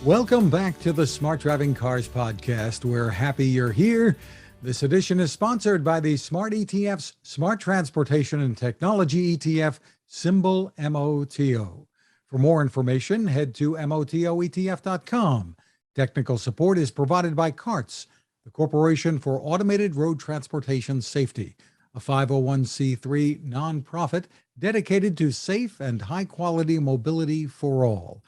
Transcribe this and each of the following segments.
Welcome back to the Smart Driving Cars podcast. We're happy you're here. This edition is sponsored by the Smart ETF's Smart Transportation and Technology ETF, symbol MOTO. For more information, head to motoetf.com. Technical support is provided by CARTS, the Corporation for Automated Road Transportation Safety, a 501c3 nonprofit dedicated to safe and high-quality mobility for all.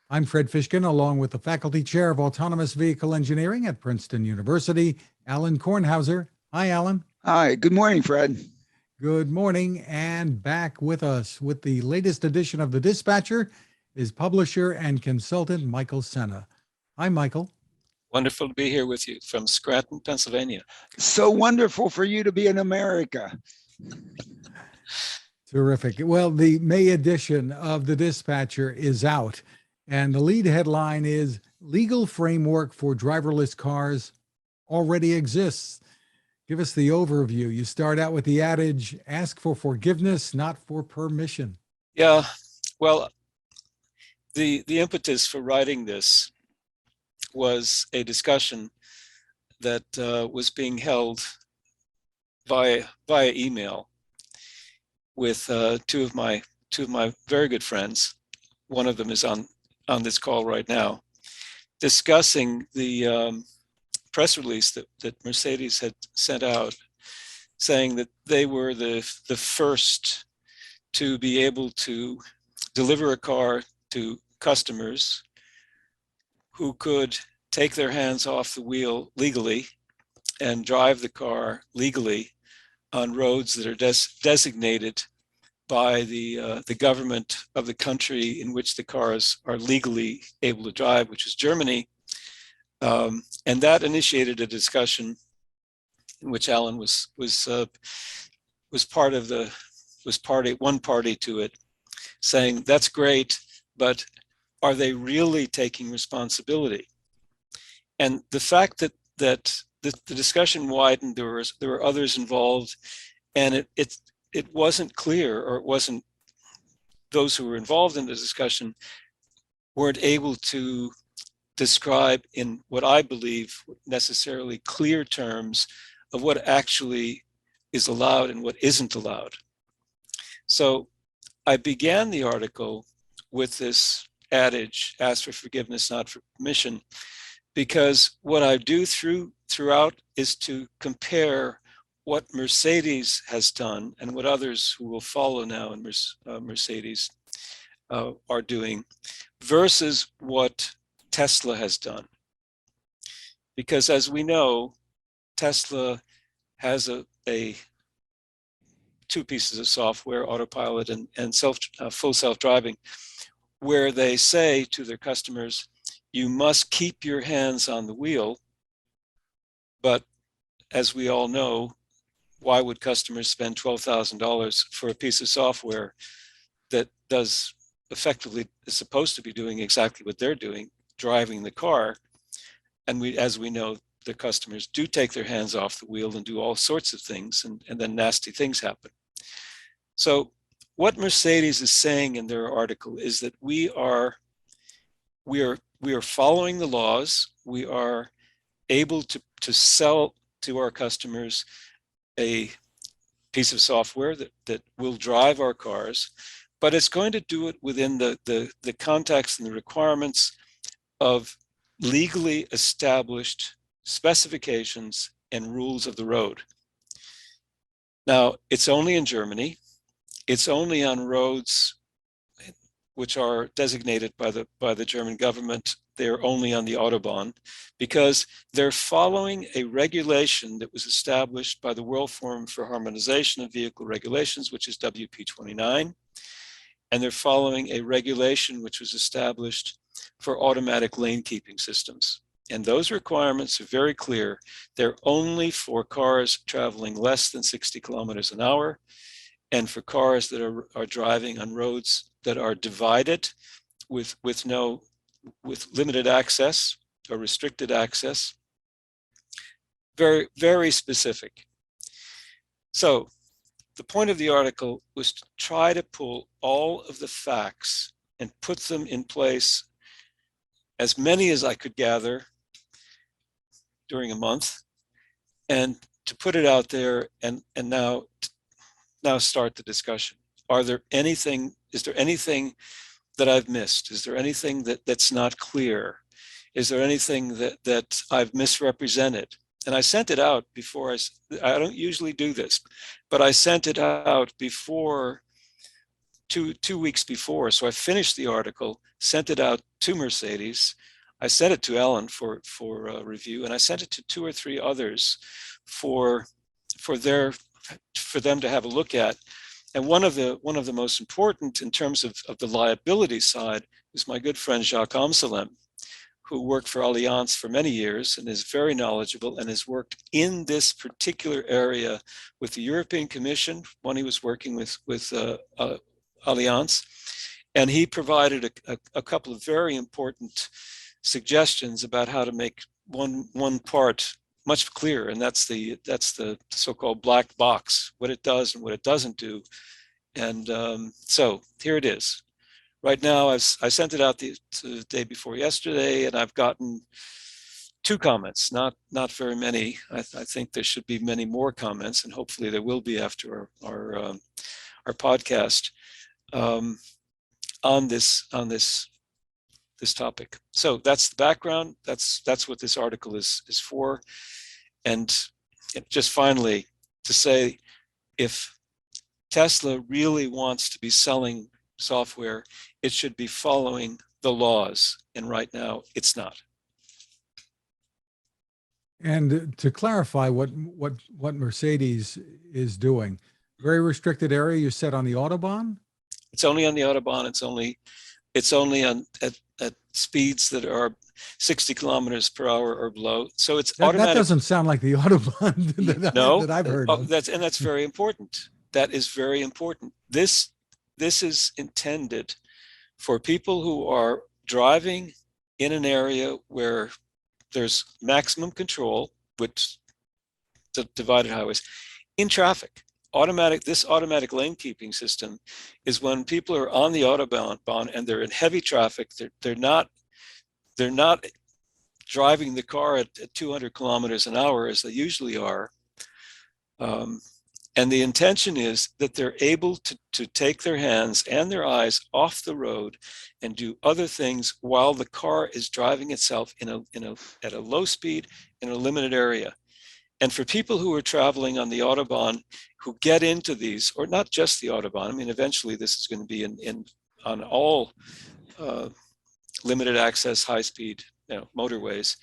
I'm Fred Fishkin, along with the Faculty Chair of Autonomous Vehicle Engineering at Princeton University, Alain Kornhauser. Hi, Alain. Hi, good morning, Fred. Good morning, and back with us with the latest edition of The Dispatcher is publisher and consultant Michael Sena. Hi, Michael. Wonderful to be here with you from Scranton, Pennsylvania. So wonderful for you to be in America. Terrific. Well, the May edition of The Dispatcher is out. And the lead headline is Legal Framework for Driverless Cars Already Exists. Give us the overview. You start out with the adage, ask for forgiveness, not for permission. Yeah, well, the impetus for writing this was a discussion that was being held via email with two of my very good friends. One of them is on this call right now, discussing the press release that Mercedes had sent out, saying that they were the first to be able to deliver a car to customers who could take their hands off the wheel legally and drive the car legally on roads that are designated by the government of the country in which the cars are legally able to drive, which is Germany, and that initiated a discussion in which Alain was one party to it, saying that's great, but are they really taking responsibility? And the fact that the discussion widened, there were others involved, and it wasn't clear, or it wasn't, those who were involved in the discussion weren't able to describe in what I believe necessarily clear terms of what actually is allowed and what isn't allowed. So I began the article with this adage, ask for forgiveness, not for permission, because what I do throughout is to compare what Mercedes has done and what others who will follow now in Mercedes are doing versus what Tesla has done. Because as we know, Tesla has two pieces of software, autopilot and full self-driving, where they say to their customers, you must keep your hands on the wheel, but as we all know, why would customers spend $12,000 for a piece of software that is supposed to be doing exactly what they're doing, driving the car? And as we know, the customers do take their hands off the wheel and do all sorts of things, and then nasty things happen. So what Mercedes is saying in their article is that we are following the laws. We are able to sell to our customers a piece of software that will drive our cars, but it's going to do it within the context and the requirements of legally established specifications and rules of the road. Now, it's only in Germany. It's only on roads which are designated by the German government. They're only on the Autobahn because they're following a regulation that was established by the World Forum for Harmonization of Vehicle Regulations, which is WP29. And they're following a regulation which was established for automatic lane keeping systems. And those requirements are very clear. They're only for cars traveling less than 60 kilometers an hour and for cars that are driving on roads that are divided with limited access or restricted access. Very, very specific. So the point of the article was to try to pull all of the facts and put them in place as many as I could gather during a month, and to put it out there, and now start the discussion. Is there anything that I've missed? Is there anything that's not clear? Is there anything that I've misrepresented? And I sent it out before. I don't usually do this, but I sent it out before, 2 weeks before. So I finished the article, sent it out to Mercedes. I sent it to Alain for review, and I sent it to 2 or 3 others for them to have a look at. And one of the most important in terms of the liability side is my good friend Jacques Amsalem, who worked for Allianz for many years and is very knowledgeable and has worked in this particular area with the European Commission when he was working with Allianz. And he provided a couple of very important suggestions about how to make one part much clearer, and that's the so-called black box, what it does and what it doesn't do. And so here it is. Right now, I sent it out the day before yesterday, and I've gotten 2 comments, not very many. I think there should be many more comments, and hopefully there will be after our podcast on this topic. So that's the background. That's what this article is for. And just finally to say, if Tesla really wants to be selling software, it should be following the laws. And right now it's not. And to clarify what Mercedes is doing, very restricted area you said on the Autobahn? It's only on the Autobahn. It's only at speeds that are 60 kilometers per hour or below. So it's automatic. That doesn't sound like the Autobahn that I've heard of. That's very important. That is very important. This is intended for people who are driving in an area where there's maximum control with the divided highways in traffic. This automatic lane keeping system is when people are on the Autobahn and they're in heavy traffic. They're not driving the car at 200 kilometers an hour as they usually are. And the intention is that they're able to take their hands and their eyes off the road and do other things while the car is driving itself at a low speed in a limited area. And for people who are traveling on the Autobahn, who get into these, or not just the Autobahn, I mean, eventually this is going to be on all limited access, high speed, motorways.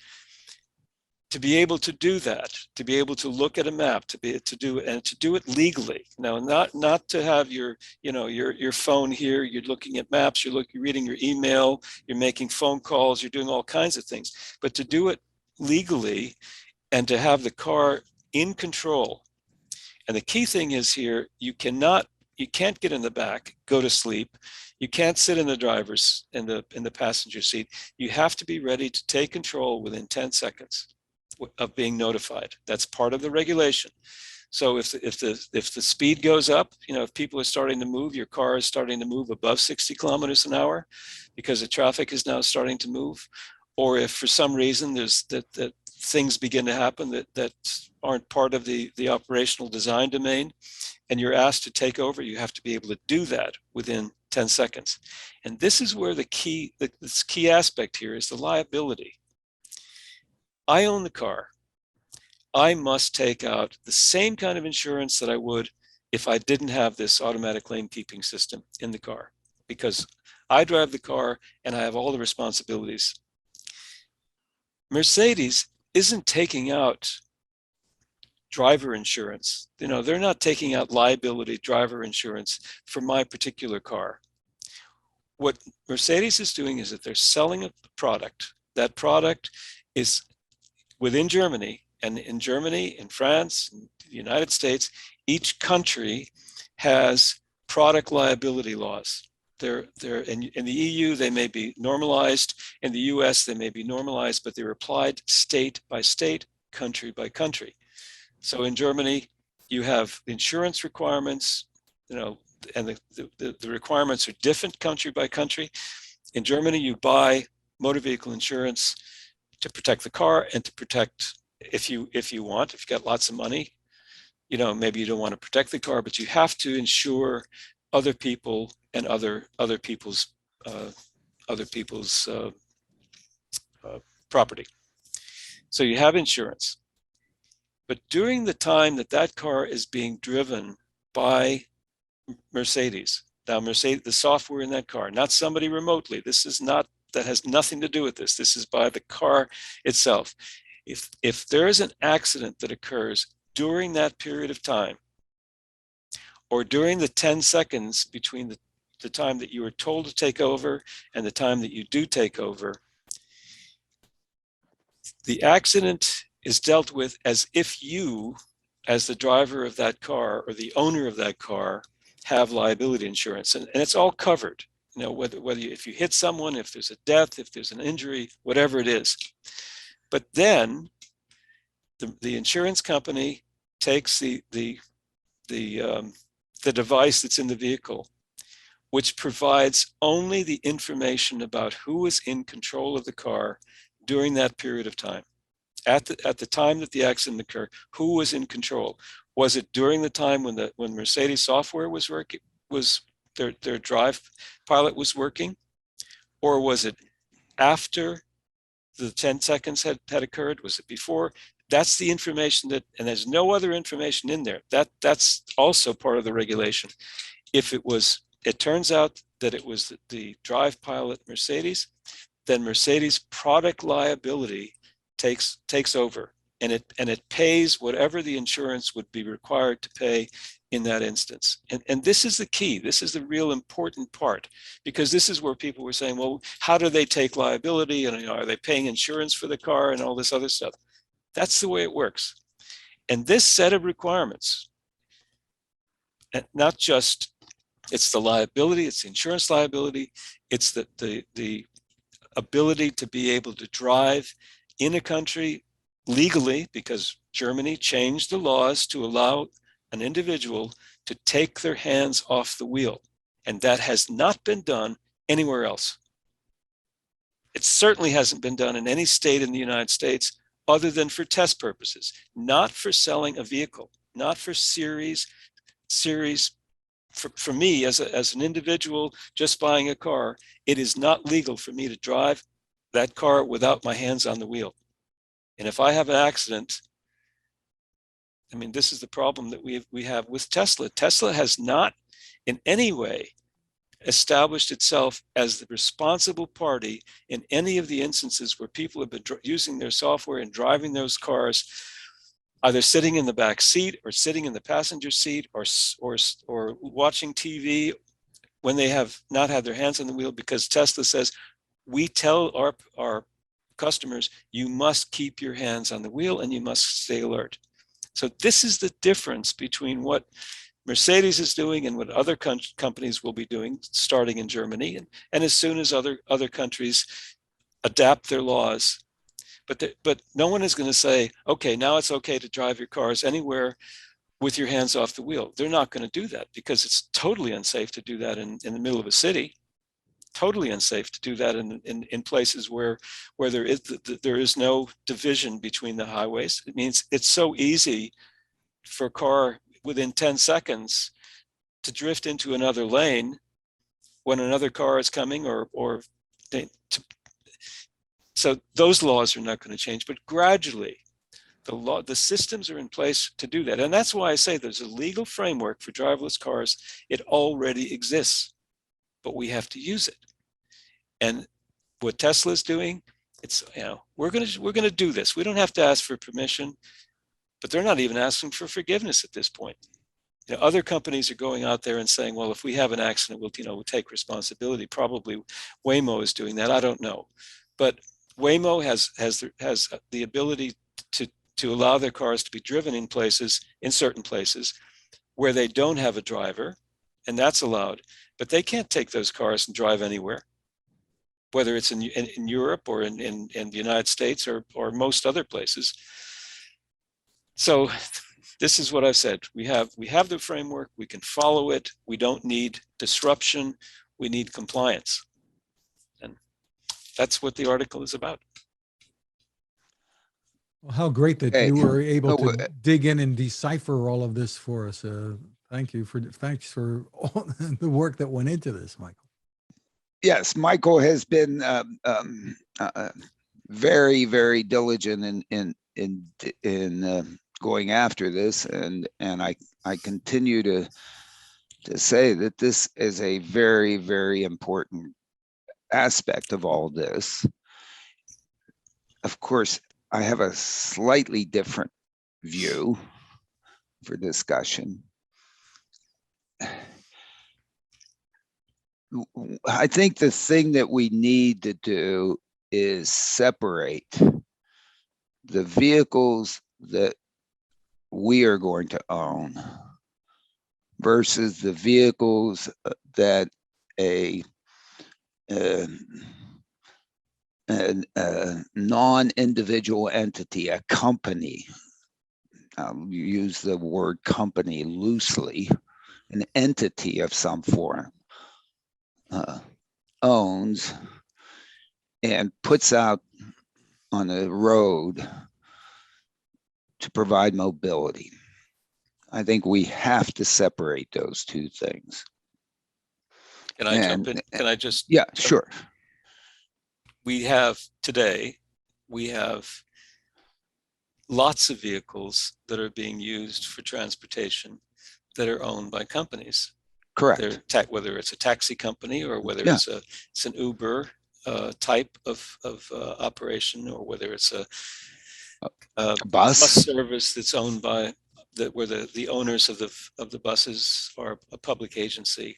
To be able to do that, to be able to look at a map, to do it legally. Now, not to have your phone here. You're looking at maps. You're reading your email. You're making phone calls. You're doing all kinds of things. But to do it legally, and to have the car in control. And the key thing is here: you can't get in the back, go to sleep. You can't sit in the passenger seat. You have to be ready to take control within 10 seconds of being notified. That's part of the regulation. So if the speed goes up, if people are starting to move, your car is starting to move above 60 kilometers an hour because the traffic is now starting to move, or if for some reason there's that things begin to happen that aren't part of the operational design domain, and you're asked to take over, you have to be able to do that within 10 seconds. And this is where the key aspect here is the liability. I own the car. I must take out the same kind of insurance that I would if I didn't have this automatic lane keeping system in the car, because I drive the car and I have all the responsibilities. Mercedes isn't taking out driver insurance. They're not taking out liability driver insurance for my particular car. What Mercedes is doing is that they're selling a product. That product is within Germany, and in Germany, in France, in the United States, each country has product liability laws. They're in the EU, they may be normalized. In the US, they may be normalized, but they're applied state by state, country by country. So in Germany, you have insurance requirements, and the requirements are different country by country. In Germany, you buy motor vehicle insurance to protect the car and to protect, if you want, if you've got lots of money, maybe you don't want to protect the car, but you have to insure other people and other people's property. So you have insurance. But during the time that car is being driven by Mercedes, now Mercedes, the software in that car, not somebody remotely, that has nothing to do with this. This is by the car itself. If there is an accident that occurs during that period of time, or during the 10 seconds between the time that you were told to take over and the time that you do take over, the accident is dealt with as if you, as the driver of that car or the owner of that car, have liability insurance, and it's all covered. If you hit someone, if there's a death, if there's an injury, whatever it is. But then the insurance company takes the device that's in the vehicle, which provides only the information about who is in control of the car during that period of time. At the time that the accident occurred, who was in control? Was it during the time when Mercedes software was working, their drive pilot was working, or was it after the 10 seconds had occurred? Was it before? That's the information and there's no other information in there. That's also part of the regulation. If it turns out that it was the drive pilot Mercedes, then Mercedes product liability takes over, and it pays whatever the insurance would be required to pay in that instance. And this is the key. This is the real important part, because this is where people were saying, well, how do they take liability? And are they paying insurance for the car and all this other stuff? That's the way it works. And this set of requirements, and not just, it's the liability, it's the insurance liability, it's the ability to be able to drive in a country legally, because Germany changed the laws to allow an individual to take their hands off the wheel. And that has not been done anywhere else. It certainly hasn't been done in any state in the United States other than for test purposes, not for selling a vehicle, not for series. For me, as an individual just buying a car, it is not legal for me to drive that car without my hands on the wheel. And if I have an accident, I mean, this is the problem that we have with Tesla. Tesla has not in any way established itself as the responsible party in any of the instances where people have been using their software and driving those cars, either sitting in the back seat or sitting in the passenger seat or watching TV when they have not had their hands on the wheel, because Tesla says, we tell our customers, you must keep your hands on the wheel and you must stay alert. So this is the difference between what Mercedes is doing and what other companies will be doing, starting in Germany, and as soon as other countries adapt their laws. But no one is going to say, okay, now it's okay to drive your cars anywhere with your hands off the wheel. They're not going to do that, because it's totally unsafe to do that in the middle of a city. Totally unsafe to do that in places where there is no division between the highways. It means it's so easy for a car within 10 seconds to drift into another lane when another car is coming, so those laws are not going to change. But gradually, the systems are in place to do that. And that's why I say there's a legal framework for driverless cars. It already exists, but we have to use it. And what Tesla is doing, it's, we're going to do this. We don't have to ask for permission, but they're not even asking for forgiveness at this point. Other companies are going out there and saying, well, if we have an accident, we'll take responsibility. Probably Waymo is doing that. I don't know. But Waymo has the ability to allow their cars to be driven in certain places where they don't have a driver, and that's allowed. But they can't take those cars and drive anywhere, whether it's in Europe or in the United States or most other places. So this is what I've said. We have the framework. We can follow it. We don't need disruption. We need compliance. And that's what the article is about. Well, how great that Okay. you were able Oh, to dig in and decipher all of this for us. Thanks for all the work that went into this, Michael. yes, Michael has been very, very diligent in going after this, and I continue to say that this is a very, very important aspect of all this. Of course, I have a slightly different view for discussion. I think the thing that we need to do is separate the vehicles that we are going to own versus the vehicles that a non-individual entity, a company, I'll use the word company loosely, an entity of some form, owns and puts out on the road to provide mobility. I think we have to separate those two things. Can I jump in? Can I just? Yeah, sure. We have today, we have lots of vehicles that are being used for transportation that are owned by companies. Correct. Whether it's a taxi company or whether it's an Uber type of operation, or whether it's a bus service that's owned by where the owners of the buses are a public agency.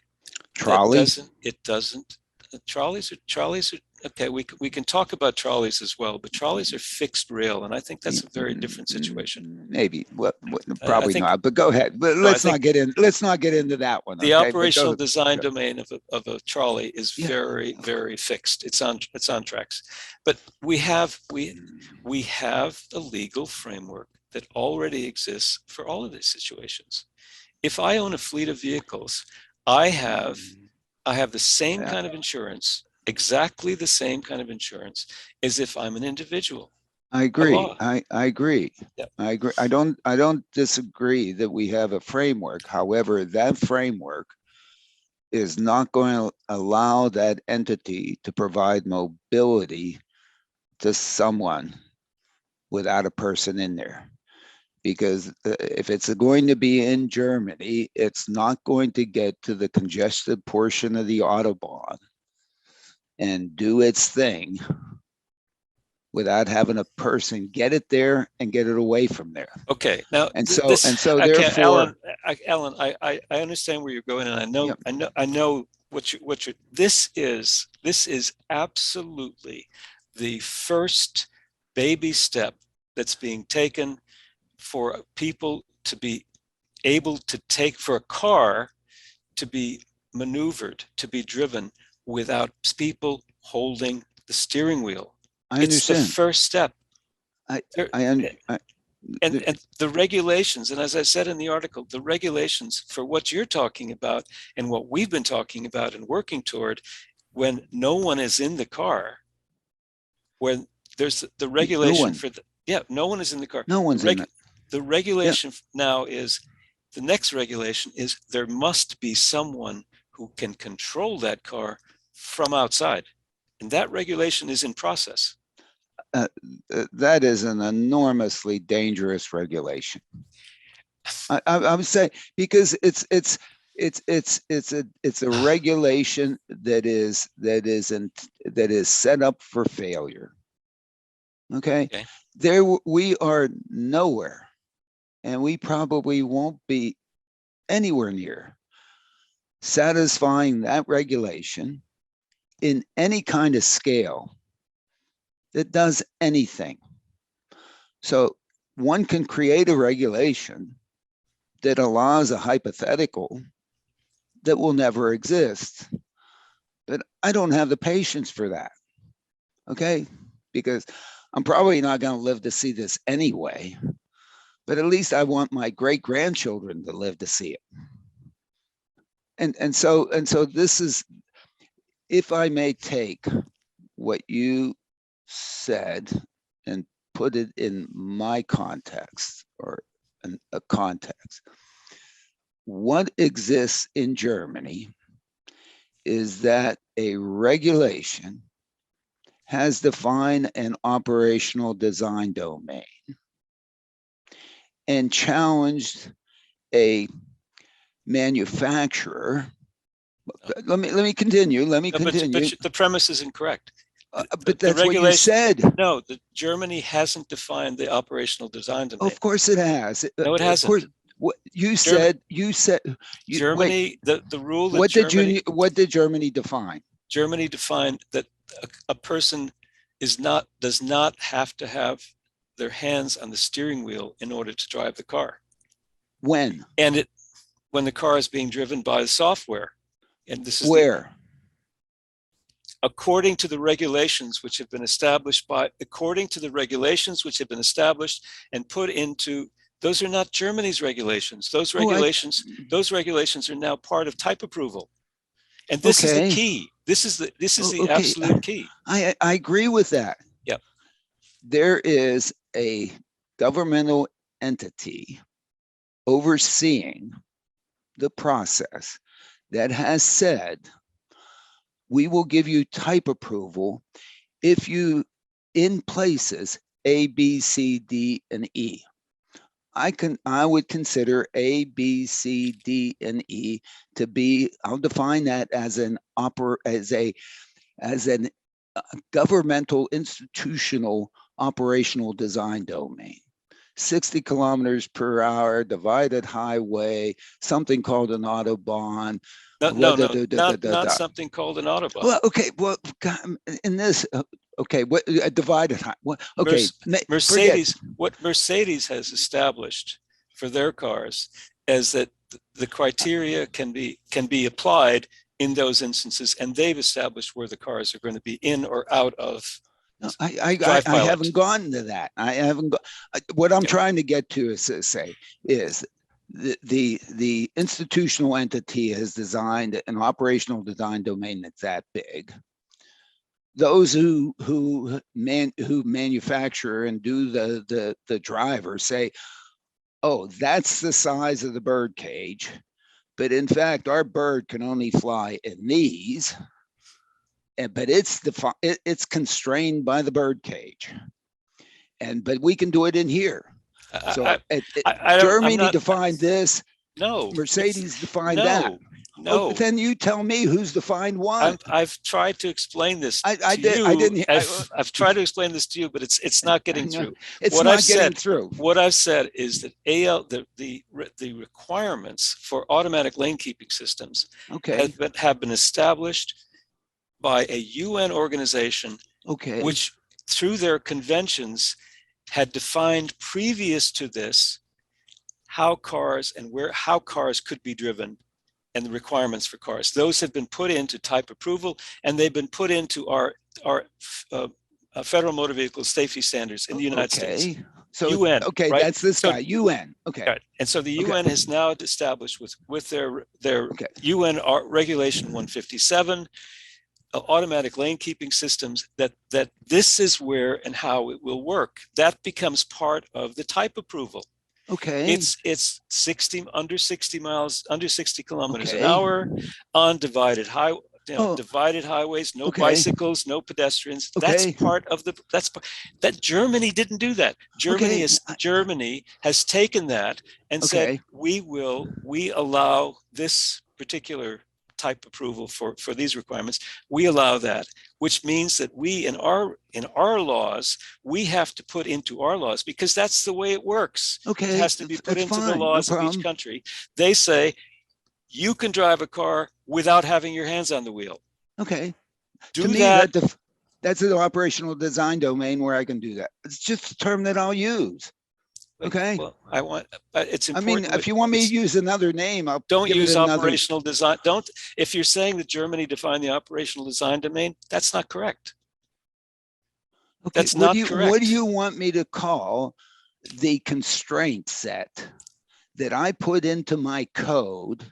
Trolleys. Trolleys are okay. We can talk about trolleys as well, but trolleys are fixed rail, and I think that's a very different situation. Maybe, probably not. But go ahead. But let's not get into that one. The operational design domain of a trolley is very, very fixed. It's on tracks. But we have a legal framework that already exists for all of these situations. If I own a fleet of vehicles, I have the same kind of insurance, exactly the same kind of insurance as if I'm an individual. I agree. I agree. Yep. I agree. I don't disagree that we have a framework. However, that framework is not going to allow that entity to provide mobility to someone without a person in there. Because if it's going to be in Germany, it's not going to get to the congested portion of the Autobahn and do its thing without having a person get it there and get it away from there. Okay, now therefore, Alan, I understand where you're going, and I know what you're. This is absolutely the first baby step that's being taken for people to be able to for a car to be maneuvered, to be driven without people holding the steering wheel. I understand. It's the first step. And the regulations, and as I said in the article, the regulations for what you're talking about and what we've been talking about and working toward, when no one is in the car, when there's the regulation no one is in the car. No one's in it. The regulation now is, the next regulation is there must be someone who can control that car from outside. And that regulation is in process. That is an enormously dangerous regulation. I would say, because it's a regulation that is set up for failure. Okay. There we are nowhere, and we probably won't be anywhere near satisfying that regulation in any kind of scale that does anything. So one can create a regulation that allows a hypothetical that will never exist. But I don't have the patience for that, okay? Because I'm probably not going to live to see this anyway, but at least I want my great-grandchildren to live to see it. And so this is, if I may take what you said and put it in my context, or a context. What exists in Germany is that a regulation has defined an operational design domain and challenged a manufacturer. Let me continue. Let me continue. But the premise is incorrect. But that's what you said. No, Germany hasn't defined the operational design domain. Of course it has. No, it hasn't. Of course, what you said. Germany. Wait, the rule that what did Germany define? Germany defined that a person does not have to have their hands on the steering wheel in order to drive the car. When? And when the car is being driven by the software. And this is where? According to the regulations which have been established and put into, those are not Germany's regulations. Those regulations are now part of type approval. And this is the key. This is the absolute key. I agree with that. Yep. There is a governmental entity overseeing the process that has said, we will give you type approval if you, in places A, B, C, D, and E. I would consider A, B, C, D, and E to be, I'll define that as an governmental institutional operational design domain. 60 kilometers per hour, divided highway, something called an Autobahn. Not something called an Autobahn. Well, okay, well, in this, okay, what a divided highway? Well, okay, Mercedes. What Mercedes has established for their cars is that the criteria can be applied in those instances, and they've established where the cars are going to be in or out of. No, I haven't gone to that. I haven't got. What I'm trying to get to is to say is the institutional entity has designed an operational design domain that's that big. Those who manufacture and do the driver say, oh, that's the size of the bird cage, but in fact our bird can only fly in these. But it's constrained by the bird cage, but we can do it in here. So Germany defined this. No, Mercedes defined that. No. Then you tell me who's defined what. I've tried to explain this. I've tried to explain this to you, but it's not getting through. What I've said is that the requirements for automatic lane keeping systems have been established by a UN organization, which through their conventions had defined previous to this how cars could be driven and the requirements for cars. Those have been put into type approval, and they've been put into our federal motor vehicle safety standards in the United States. So UN, right? That's this guy, UN. Okay. Right. And so the UN has now established with their UN Regulation 157, automatic lane keeping systems, that this is where and how it will work. That becomes part of the type approval. Okay. It's under 60 kilometers an hour on divided highways, no bicycles, no pedestrians. That's part of that Germany didn't do that. Germany has taken that and said, we allow this particular type approval for these requirements. We allow that, which means that we in our laws, we have to put into our laws, because that's the way it works. It has to be put into the laws of each country. They say you can drive a car without having your hands on the wheel. To me, that's an operational design domain where I can do that. It's just a term that I'll use. Well, it's important. I mean, if you want me to use another name, don't use operational design. If you're saying that Germany defined the operational design domain, that's not correct. That's not correct. What do you want me to call the constraint set that I put into my code,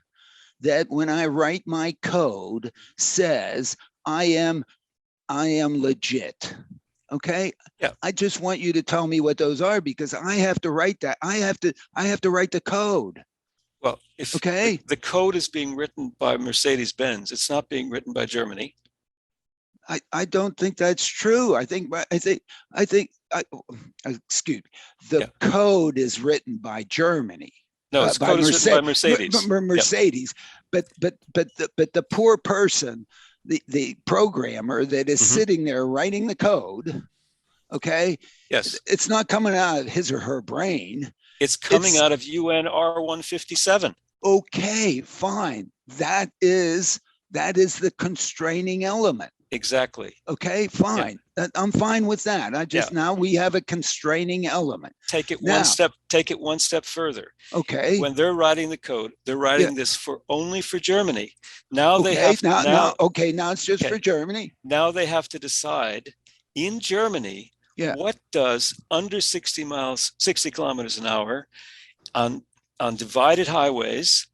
that when I write my code says I am I am legit. Okay. Yeah. I just want you to tell me what those are, because I have to write that. I have to write the code. Well, if okay, the code is being written by Mercedes-Benz, it's not being written by Germany. I don't think that's true. Excuse me, the code is written by Germany. No, it's code is written by Mercedes. Mercedes, yep. but the poor person, the programmer that is sitting there writing the code, okay, yes, it's not coming out of his or her brain. It's coming out of UN R157. Okay, fine. That is the constraining element. Exactly. Okay, fine. Yeah. I'm fine with that. Now we have a constraining element. Take it one step further. Okay. When they're writing the code, they're writing this only for Germany. Now they have now it's just for Germany. Now they have to decide in Germany what does under 60 kilometers an hour on divided highways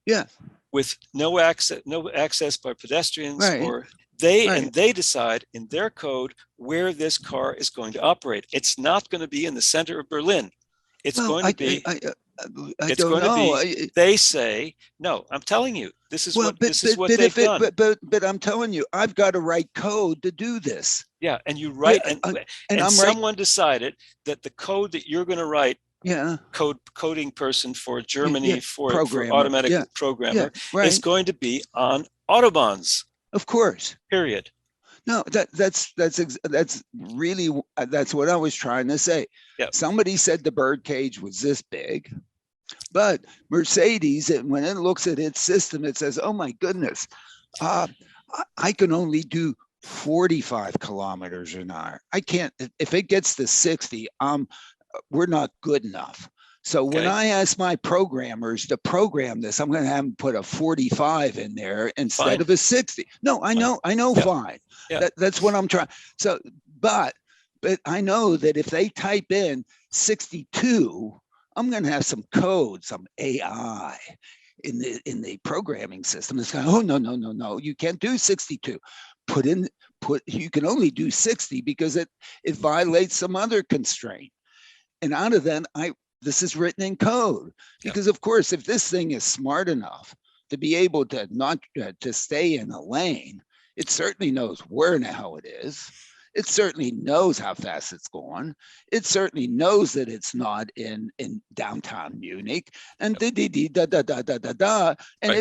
with no access by pedestrians or and they decide in their code where this car is going to operate. It's not going to be in the center of Berlin. It's going to be. They say no. I'm telling you, this is what they've done. But I'm telling you, I've got to write code to do this. Yeah, and you write, and someone decided that the code that you're going to write. Coding person for Germany for automatic programmer is going to be on autobahns. Of course. Period. No, that's really that's what I was trying to say. Yep. Somebody said the bird cage was this big, but Mercedes, when it looks at its system, it says, "Oh my goodness, I can only do 45 kilometers an hour. I can't. If it gets to 60, we're not good enough." So when I ask my programmers to program this, I'm going to have them put a 45 in there instead of a 60. No, I know, fine. Yeah. That's what I'm trying. So, but I know that if they type in 62, I'm going to have some code, some AI in the programming system. It's going, oh, no, you can't do 62. You can only do 60 because it violates some other constraint. And out of that, this is written in code because, of course, if this thing is smart enough to be able to not to stay in a lane, it certainly knows where in the hell it is. It certainly knows how fast it's going. It certainly knows that it's not in downtown Munich and And if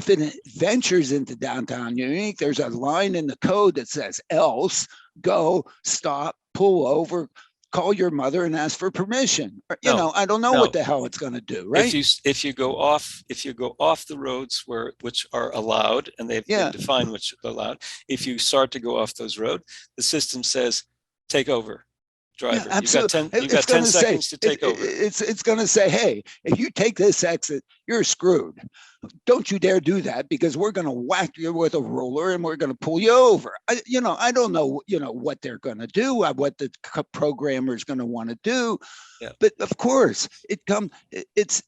it ventures into downtown Munich, there's a line in the code that says else, go, stop, pull over, call your mother and ask for permission. I don't know what the hell it's going to do, right? If you go off the roads which are allowed, and they've defined which are allowed, if you start to go off those roads, the system says, take over, driver. You've got 10 seconds to take over. It's going to say, hey, if you take this exit, you're screwed. Don't you dare do that, because we're going to whack you with a ruler and we're going to pull you over. I don't know, what they're going to do, what the programmer is going to want to do. Yeah. But of course, it's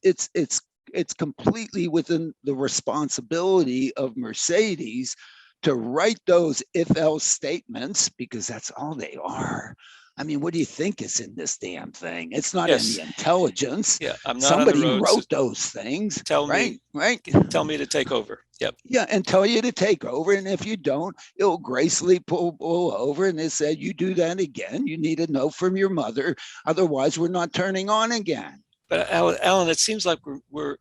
completely within the responsibility of Mercedes to write those if-else statements, because that's all they are. I mean, what do you think is in this damn thing? It's not any intelligence. Yeah, I'm not Somebody on the road, wrote those things. Tell me to take over. Yep. Yeah, and tell you to take over. And if you don't, it'll gracefully pull over. And it said, you do that again, you need a note from your mother. Otherwise, we're not turning on again. But Alan, it seems like we're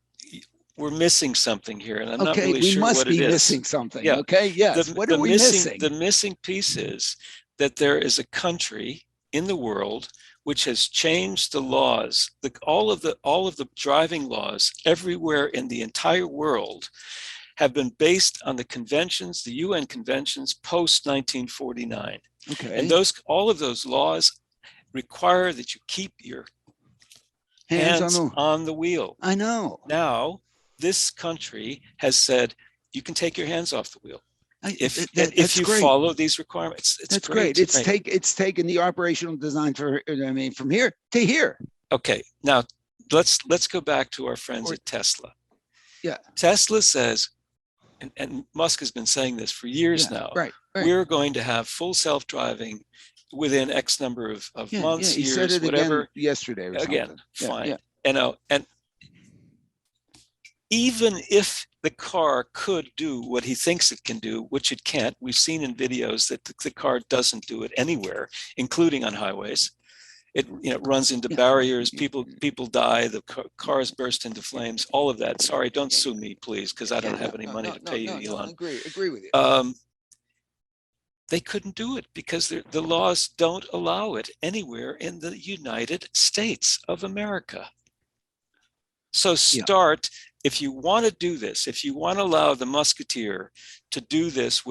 missing something here, and I'm not really sure what it is. We must be missing something. Yeah. Okay. Yes. What are we missing? The missing piece is that there is a country in the world which has changed the laws. All of the driving laws everywhere in the entire world have been based on the conventions, the UN conventions post 1949. Okay. And all of those laws require that you keep your hands on the wheel. I know. Now, this country has said you can take your hands off the wheel. If you follow these requirements, that's great. It's taken the operational design from here to here. Okay, now let's go back to our friends at Tesla. Yeah, Tesla says and Musk has been saying this for years now, right. we're going to have full self-driving within X number of months, he said years, it whatever. again yesterday or Again, something. fine. And even if the car could do what he thinks it can do, which it can't, we've seen in videos that the car doesn't do it anywhere, including on highways. It runs into barriers, people die, the cars burst into flames, all of that. Sorry, don't sue me, please, because I don't have any money to pay you, Elon. Agree with you. They couldn't do it because the laws don't allow it anywhere in the United States of America. So start, if you want to do this, if you want to allow the Musketeer to do this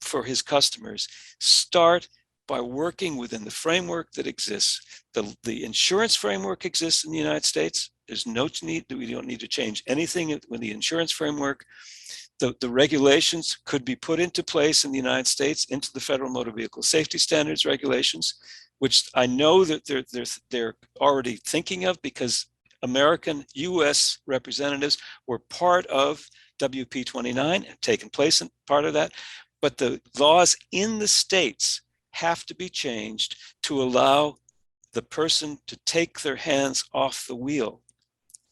for his customers, start by working within the framework that exists. The insurance framework exists in the United States. There's no need, we don't need to change anything with the insurance framework. The regulations could be put into place in the United States, into the Federal Motor Vehicle Safety Standards regulations, which I know that they're already thinking of, because American US representatives were part of WP29, taken place in part of that, but the laws in the states have to be changed to allow the person to take their hands off the wheel.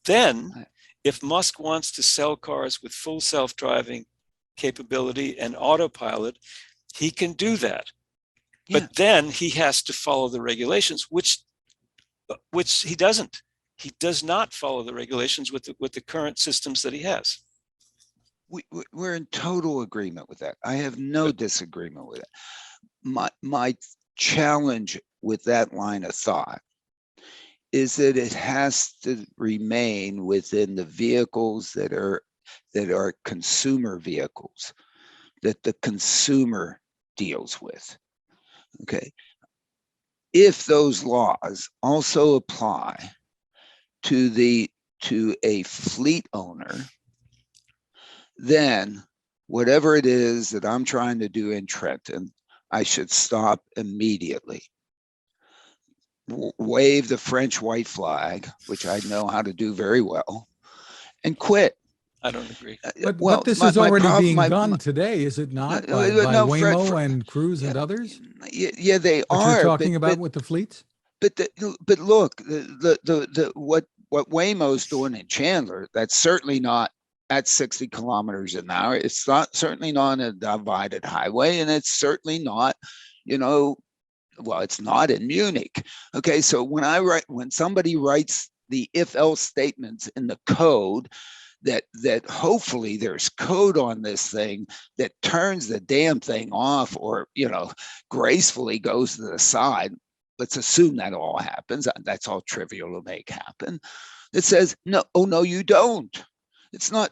Then, if Musk wants to sell cars with full self-driving capability and autopilot, he can do that. But then he has to follow the regulations, which he doesn't. He does not follow the regulations with the current systems that he has. We're in total agreement with that. I have no disagreement with it. My challenge with that line of thought is that it has to remain within the vehicles that are consumer vehicles, that the consumer deals with. Okay. If those laws also apply to a fleet owner, then whatever it is that I'm trying to do in Trenton, I should stop immediately. Wave the French white flag, which I know how to do very well, and quit. I don't agree. But this is already being done today, is it not? By Waymo and Cruise and others? Yeah, they what are. You're talking about with the fleets? But look, what Waymo's doing in Chandler, that's certainly not at 60 kilometers an hour. It's not certainly not a divided highway, and it's certainly not, well, it's not in Munich. Okay, so when somebody writes the if-else statements in the code, that hopefully there's code on this thing that turns the damn thing off, or gracefully goes to the side. Let's assume that all happens. That's all trivial to make happen. It says no. Oh no, you don't. It's not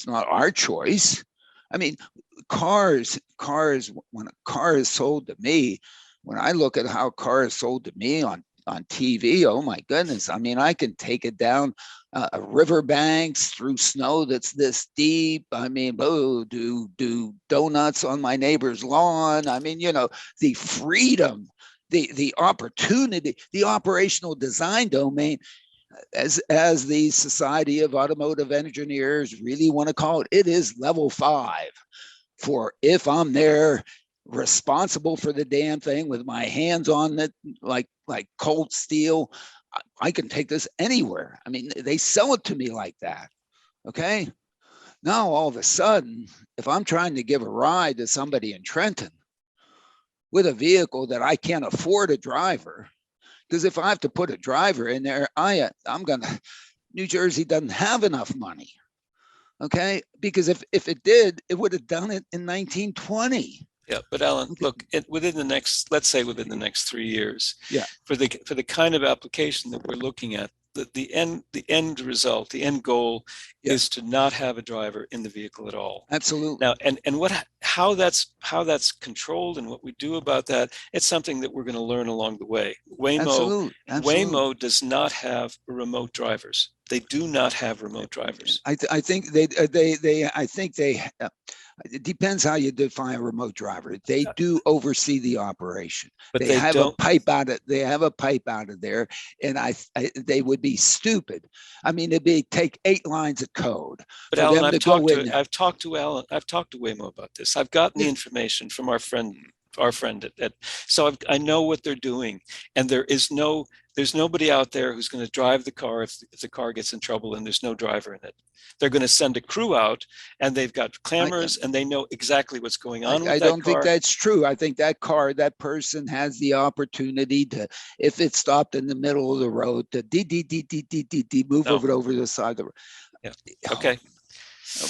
our choice. I mean, cars. When a car is sold to me, when I look at how a car is sold to me on TV, oh my goodness! I mean, I can take it down riverbanks through snow that's this deep. I mean, do donuts on my neighbor's lawn. I mean, the freedom, the opportunity, the operational design domain, as the Society of Automotive Engineers really want to call it, it is level 5 for if I'm there responsible for the damn thing with my hands on it like cold steel, I can take this anywhere. I mean, they sell it to me like that. Okay. Now, all of a sudden, if I'm trying to give a ride to somebody in Trenton with a vehicle that I can't afford a driver, because if I have to put a driver in there, New Jersey doesn't have enough money. Okay. Because if it did, it would have done it in 1920. Yeah, but Alan, look, within the next 3 years, yeah, for the kind of application that we're looking at, the end result, the end goal is to not have a driver in the vehicle at all. Absolutely. Now, and how that's controlled and what we do about that, it's something that we're going to learn along the way. Absolutely. Waymo does not have remote drivers. They do not have remote drivers. I think It depends how you define a remote driver. They do oversee the operation. But they they have don't. a pipe out of. They have a pipe out of there, and they would be stupid. I mean, it'd take 8 lines of code But for Alan, them to go in there. I've talked to Alan. I've talked to Waymo about this. I've gotten the information from our friend at so I know what they're doing, and there's nobody out there who's going to drive the car if the car gets in trouble and there's no driver in it. They're going to send a crew out, and they've got cameras, and they know exactly what's going on with that car. I don't think that's true. I think that person has the opportunity to, if it's stopped in the middle of the road, to move it over the side of the road. Yeah. Okay.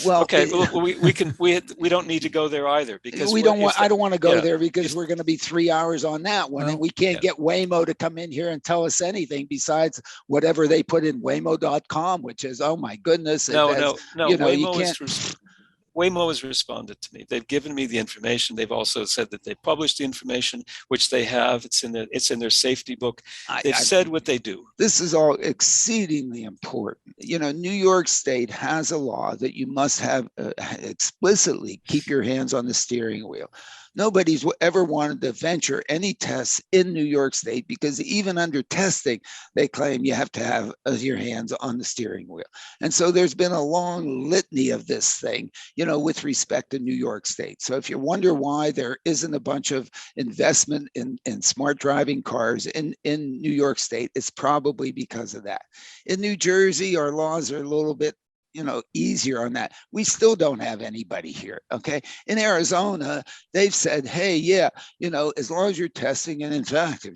Well, okay. We don't need to go there either, because I don't want to go there, because we're going to be 3 hours on that one, and we can't get Waymo to come in here and tell us anything besides whatever they put in Waymo.com, which is, oh my goodness. No. Waymo has responded to me. They've given me the information. They've also said that they published the information, which they have. It's in their safety book. They've said what they do. This is all exceedingly important. New York State has a law that you must have explicitly keep your hands on the steering wheel. Nobody's ever wanted to venture any tests in New York State, because even under testing, they claim you have to have your hands on the steering wheel. And so there's been a long litany of this thing, with respect to New York State. So if you wonder why there isn't a bunch of investment in smart driving cars in New York State, it's probably because of that. In New Jersey, our laws are a little bit easier on that. We still don't have anybody here. Okay. In Arizona, they've said, hey, as long as you're testing and in fact, if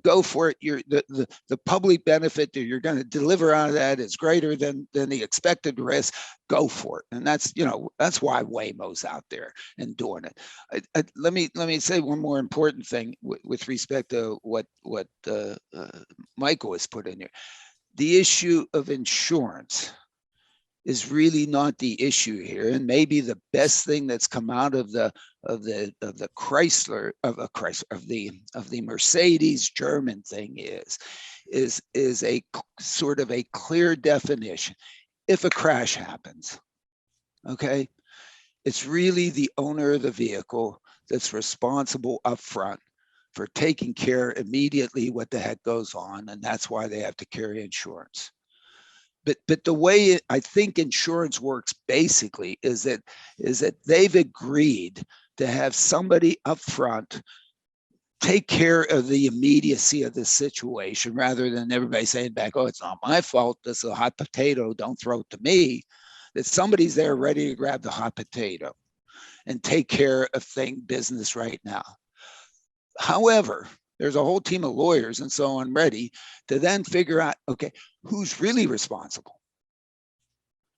go for it. The public benefit that you're going to deliver out of that is greater than the expected risk. Go for it. And that's why Waymo's out there and doing it. Let me say one more important thing with respect to what Michael has put in here. The issue of insurance is really not the issue here, and maybe the best thing that's come out of the Mercedes German thing is a sort of a clear definition. If a crash happens, okay, it's really the owner of the vehicle that's responsible up front for taking care immediately what the heck goes on, and that's why they have to carry insurance. But the way I think insurance works basically is that they've agreed to have somebody up front take care of the immediacy of the situation, rather than everybody saying back, oh, it's not my fault, this is a hot potato, don't throw it to me. That somebody's there ready to grab the hot potato and take care of business right now. However, there's a whole team of lawyers and so on ready to then figure out, okay, who's really responsible?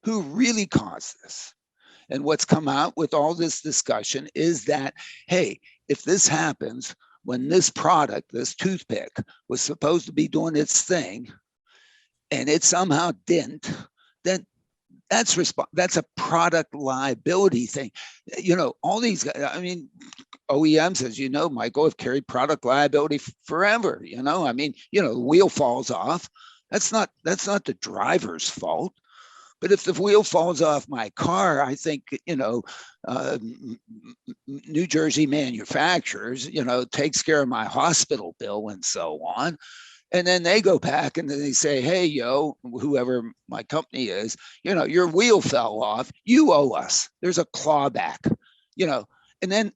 Who really caused this? And what's come out with all this discussion is that, hey, if this happens when this product, this toothpick, was supposed to be doing its thing and it somehow didn't, then that's a product liability thing. All these guys, I mean, OEMs, as you know, Michael, have carried product liability forever. The wheel falls off. That's not the driver's fault. But if the wheel falls off my car, I think, New Jersey manufacturers, takes care of my hospital bill and so on. And then they go back and then they say, hey, whoever my company is, your wheel fell off. You owe us. There's a clawback, and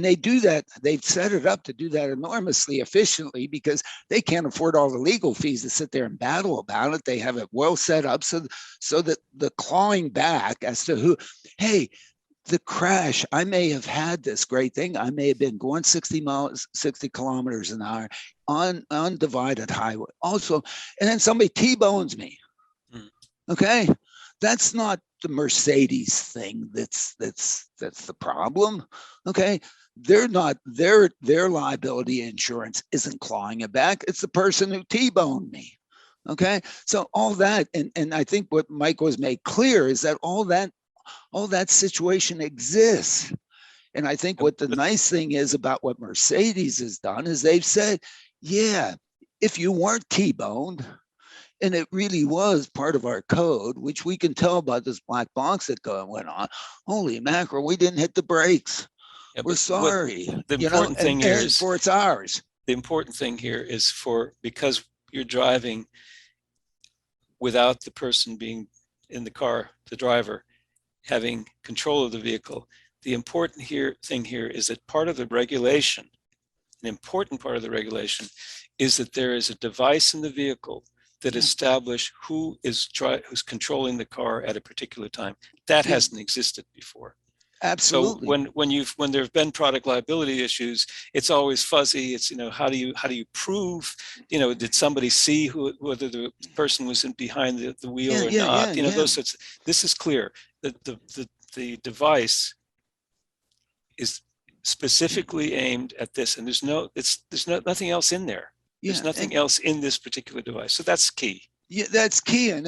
they do that. They've set it up to do that enormously efficiently, because they can't afford all the legal fees to sit there and battle about it. They have it well set up so that the clawing back as to who, hey, the crash, I may have had this great thing. I may have been going 60 kilometers an hour on undivided highway also, and then somebody T-bones me. Okay, that's not the Mercedes thing. That's the problem. Okay, they're not their liability insurance isn't clawing it back. It's the person who T-boned me. Okay, so all that, and I think what Michael has made clear is that all that situation exists. And I think what the nice thing is about what Mercedes has done is they've said, yeah, if you weren't T-boned And it really was part of our code, which we can tell by this black box that went on. Holy mackerel, we didn't hit the brakes. Yeah, We're sorry. The important thing here is for it's ours. The important thing here is because you're driving without the person being in the car, the driver, having control of the vehicle. The important thing here is that part of the regulation, an important part of the regulation, is that there is a device in the vehicle that establishes who's controlling the car at a particular time. That hasn't existed before. Absolutely. So when there have been product liability issues, it's always fuzzy. It's, how do you prove, did somebody see whether the person was behind the wheel or not? Those sorts. This is clear that the device is specifically aimed at this, and there's nothing else in there. There's nothing else in this particular device. So that's key. Yeah, that's key, and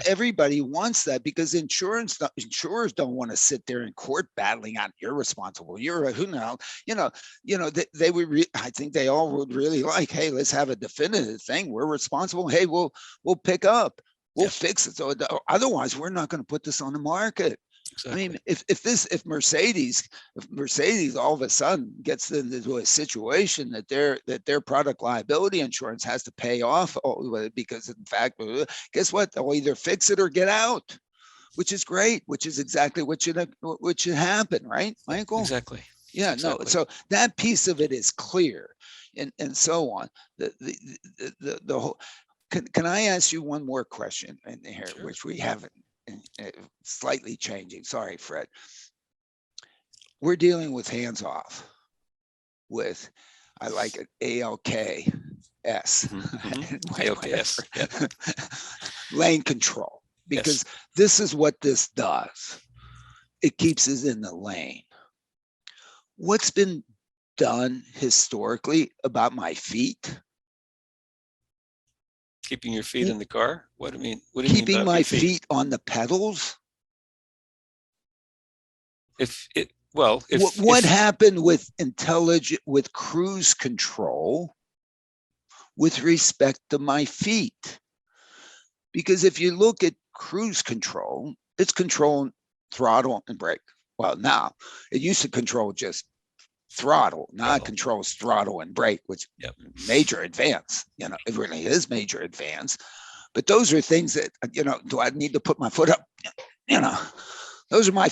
everybody wants that, because insurers don't want to sit there in court battling out, you're responsible, you're who now, they would. I think they all would really like, hey, let's have a definitive thing. We're responsible. Hey, we'll pick up, we'll fix it. So otherwise, we're not going to put this on the market. Exactly. I mean, if Mercedes all of a sudden gets into a situation that their product liability insurance has to pay off, because in fact, guess what? They'll either fix it or get out, which is great, which is exactly what should happen, right, Michael? Exactly. Yeah. Exactly. No. So that piece of it is clear, and so on. The whole. Can I ask you one more question in here, sure, which we haven't? Slightly changing. Sorry, Fred. We're dealing with hands off with, I like it, ALKS. ALKS. Lane control, because this is what this does. It keeps us in the lane. What's been done historically about my feet? Keeping your feet in the car? What do you mean? What do you mean keeping my feet on the pedals? What happened with cruise control with respect to my feet? Because if you look at cruise control, it's controlling throttle and brake. Well, now it used to control just throttle. Now it controls throttle and brake, which major advance. It really is major advance. But those are things that, do I need to put my foot up? Those are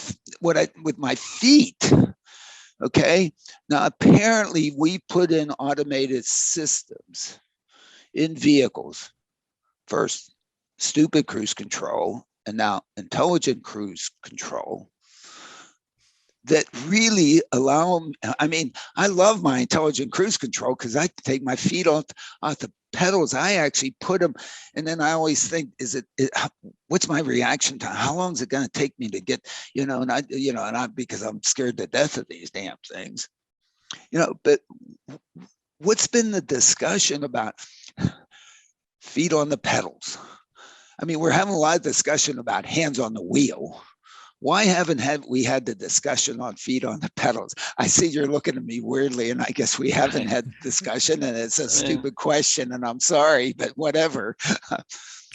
with my feet. Okay. Now, apparently we put in automated systems in vehicles. First, stupid cruise control, and now intelligent cruise control, that really allow them. I mean, I love my intelligent cruise control because I take my feet off the pedals. I actually put them, and then I always think, what's my reaction time? How long is it going to take me to get, because I'm scared to death of these damn things, but what's been the discussion about feet on the pedals? I mean, we're having a lot of discussion about hands on the wheel. Why haven't we had the discussion on feet on the pedals? I see you're looking at me weirdly, and I guess we haven't had discussion, and it's a stupid question, and I'm sorry, but whatever.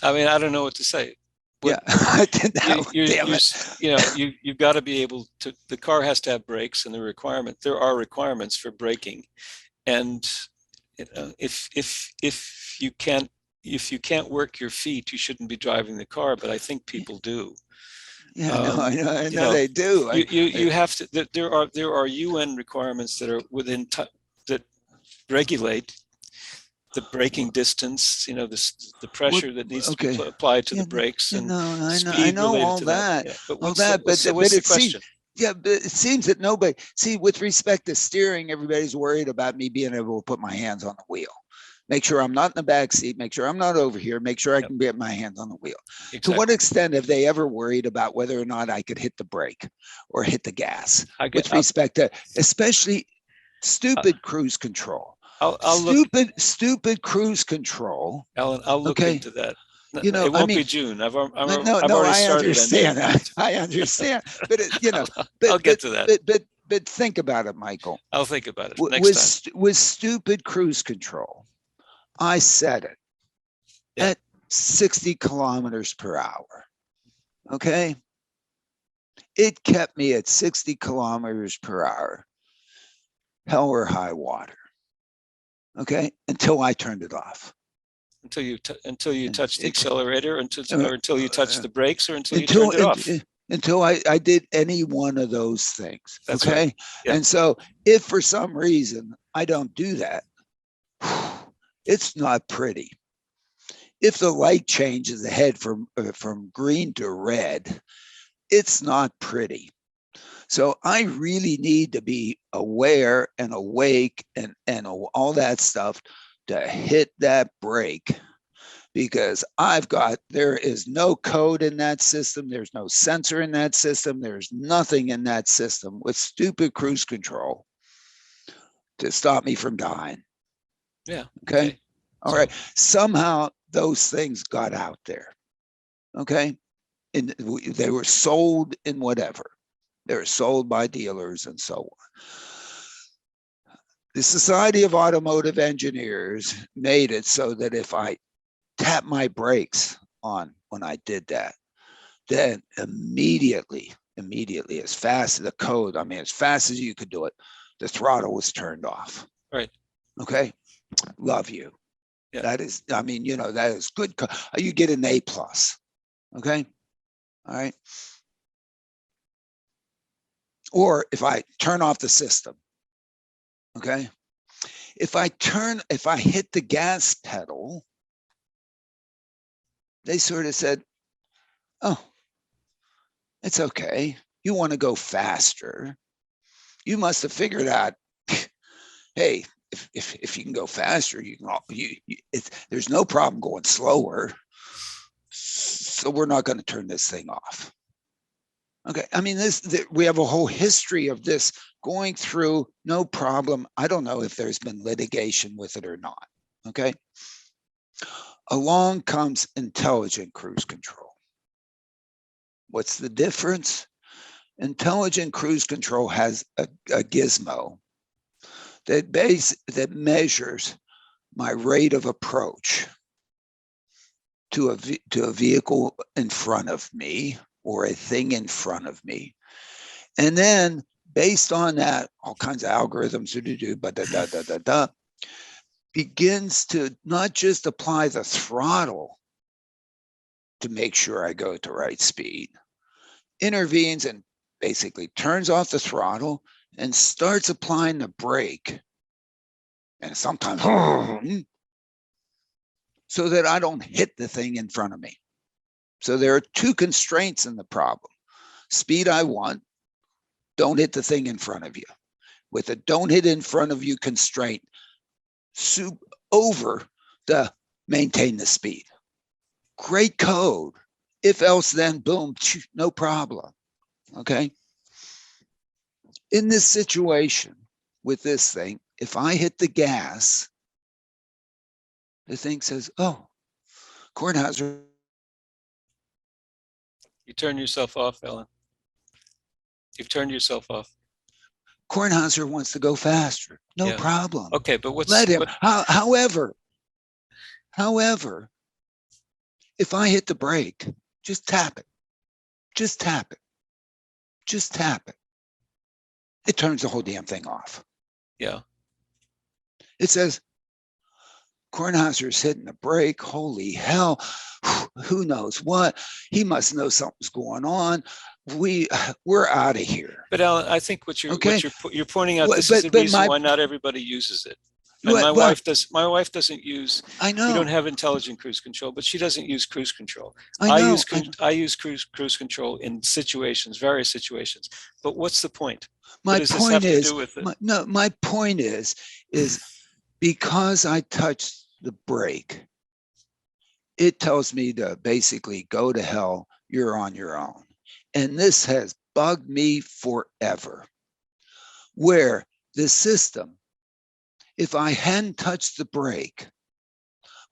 I mean, I don't know what to say. Damn it. You've got to be able to. The car has to have brakes, and there are requirements for braking, and if you can't work your feet, you shouldn't be driving the car. But I think people do. Yeah, I know they do. You have to. There are UN requirements that are that regulate the braking distance. The pressure that needs to be applied to the brakes, and speed I know all that. that. But what's the question? But it seems that nobody. See, with respect to steering, everybody's worried about me being able to put my hands on the wheel. Make sure I'm not in the back seat. Make sure I'm not over here. Make sure I can get my hands on the wheel. Exactly. To what extent have they ever worried about whether or not I could hit the brake or hit the gas with respect to, especially stupid cruise control? Stupid cruise control. Alan, I'll look into that. It won't be June. I've already started. I understand. But I'll get to that. But think about it, Michael. I'll think about it next time. With stupid cruise control, I said it. 60 kilometers per hour. Okay. It kept me at 60 kilometers per hour, hell or high water. Okay. Until I turned it off. Until you touch the accelerator, until you touch the brakes, or until you until turned it off. Until I did any one of those things. That's okay. right. Yeah. And so if for some reason I don't do that, it's not pretty. If the light changes ahead from green to red, it's not pretty. So I really need to be aware and awake and all that stuff to hit that brake, because there is no code in that system. There's no sensor in that system. There's nothing in that system with stupid cruise control to stop me from dying. Yeah. Okay. All right. Somehow those things got out there. Okay. And they were sold in whatever. They were sold by dealers and so on. The Society of Automotive Engineers made it so that if I tap my brakes on when I did that, then immediately, as fast as the code, as fast as you could do it, the throttle was turned off. Right. Okay. Love you. Yeah. That is, that is good. You get an A+. Okay. All right. Or if I turn off the system, okay. If I hit the gas pedal, they sort of said, oh, it's okay. You want to go faster. You must have figured out, hey, if you can go faster, there's no problem going slower. So we're not going to turn this thing off. Okay. We have a whole history of this going through, no problem. I don't know if there's been litigation with it or not. Okay. Along comes intelligent cruise control. What's the difference? Intelligent cruise control has a gizmo that measures my rate of approach to a vehicle in front of me or a thing in front of me. And then based on that, all kinds of algorithms begins to not just apply the throttle to make sure I go at the right speed, intervenes and basically turns off the throttle and starts applying the brake. And sometimes so that I don't hit the thing in front of me. So there are two constraints in the problem. Speed I want, don't hit the thing in front of you. With a don't hit in front of you constraint, over the maintain the speed. Great code. If else, then boom, no problem. Okay. In this situation with this thing, if I hit the gas, the thing says, oh, Kornhauser. You turn yourself off, Alain. You've turned yourself off. Kornhauser wants to go faster. No problem. Okay, but let him. However, if I hit the brake, just tap it. Just tap it. Just tap it. It turns the whole damn thing off. Yeah. It says, Kornhauser's hitting the brake. Holy hell. Who knows what? He must know something's going on. We're out of here. But Alain, I think what you're pointing out, this is the reason why not everybody uses it. And my wife doesn't use. I know. We don't have intelligent cruise control, but she doesn't use cruise control. I use cruise control in various situations. But what's the point? My point is, my point is because I touched the brake, it tells me to basically go to hell. You're on your own. And this has bugged me forever, where the system, if I hadn't touched the brake,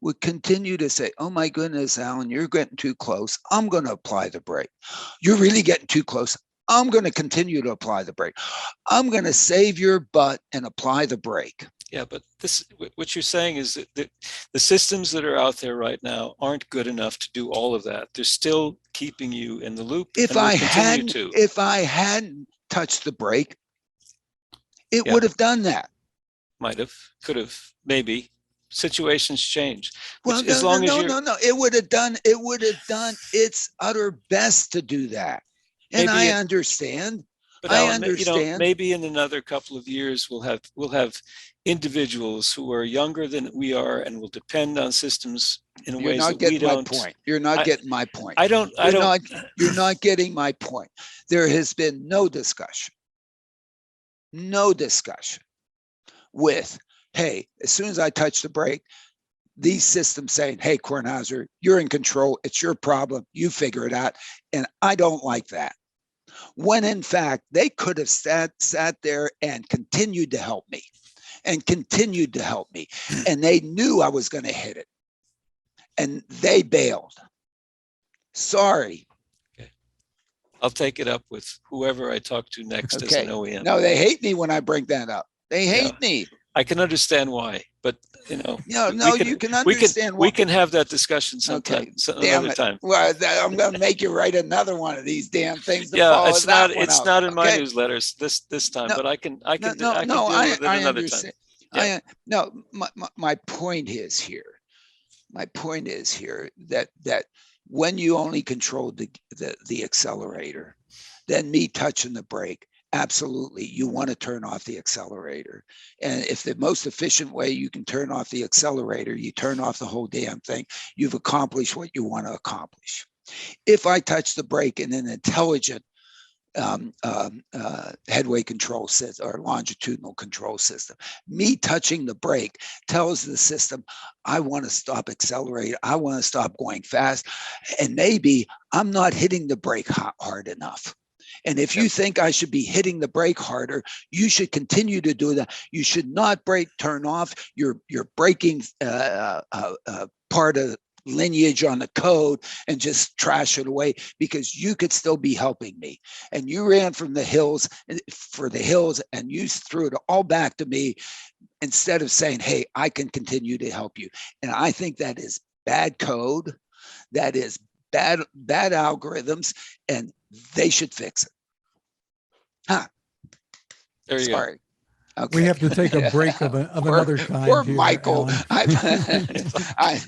would continue to say, oh my goodness, Alain, you're getting too close. I'm going to apply the brake. You're really getting too close. I'm going to continue to apply the brake. I'm going to save your butt and apply the brake. Yeah, but what you're saying is that the systems that are out there right now aren't good enough to do all of that. They're still keeping you in the loop, If and will I continue hadn't, to. if I hadn't touched the brake, it Yeah. would have done that. Might have, could have, maybe. Situations change. Well, Which, as long as you're, no. It would have done its utter best to do that. And maybe I it, understand. but I Alan, understand. maybe in another couple of years we'll have individuals who are younger than we are and will depend on systems in You're ways not that we getting my don't. point. You're not I, getting my point. I don't. You're not getting my point. There has been no discussion with, hey, as soon as I touch the brake, these systems saying, hey, Kornhauser, you're in control. It's your problem. You figure it out. And I don't like that. When in fact, they could have sat there and continued to help me. And they knew I was going to hit it. And they bailed. Sorry. Okay. I'll take it up with whoever I talk to next as an OEM. No, they hate me when I bring that up. They hate me. I can understand why, but you can understand why. We can have that discussion sometime, another time. Well, I'm going to make you write another one of these damn things. It's not in my newsletters this time, but I can deal with it another time. Yeah. My point is here. That when you only control the accelerator, then me touching the brake, absolutely, you want to turn off the accelerator. And if the most efficient way you can turn off the accelerator, you turn off the whole damn thing, you've accomplished what you want to accomplish. If I touch the brake in an intelligent headway control system or longitudinal control system, me touching the brake tells the system, I want to stop accelerating, I want to stop going fast, and maybe I'm not hitting the brake hard enough. And if you think I should be hitting the brake harder, you should continue to do that. You should not turn off your braking part of lineage on the code and just trash it away, because you could still be helping me. And you ran for the hills and you threw it all back to me instead of saying, hey, I can continue to help you. And I think that is bad code. That is bad algorithms, and they should fix it. There you Sorry. go. Okay. We have to take a break of another kind. Or here, Michael. I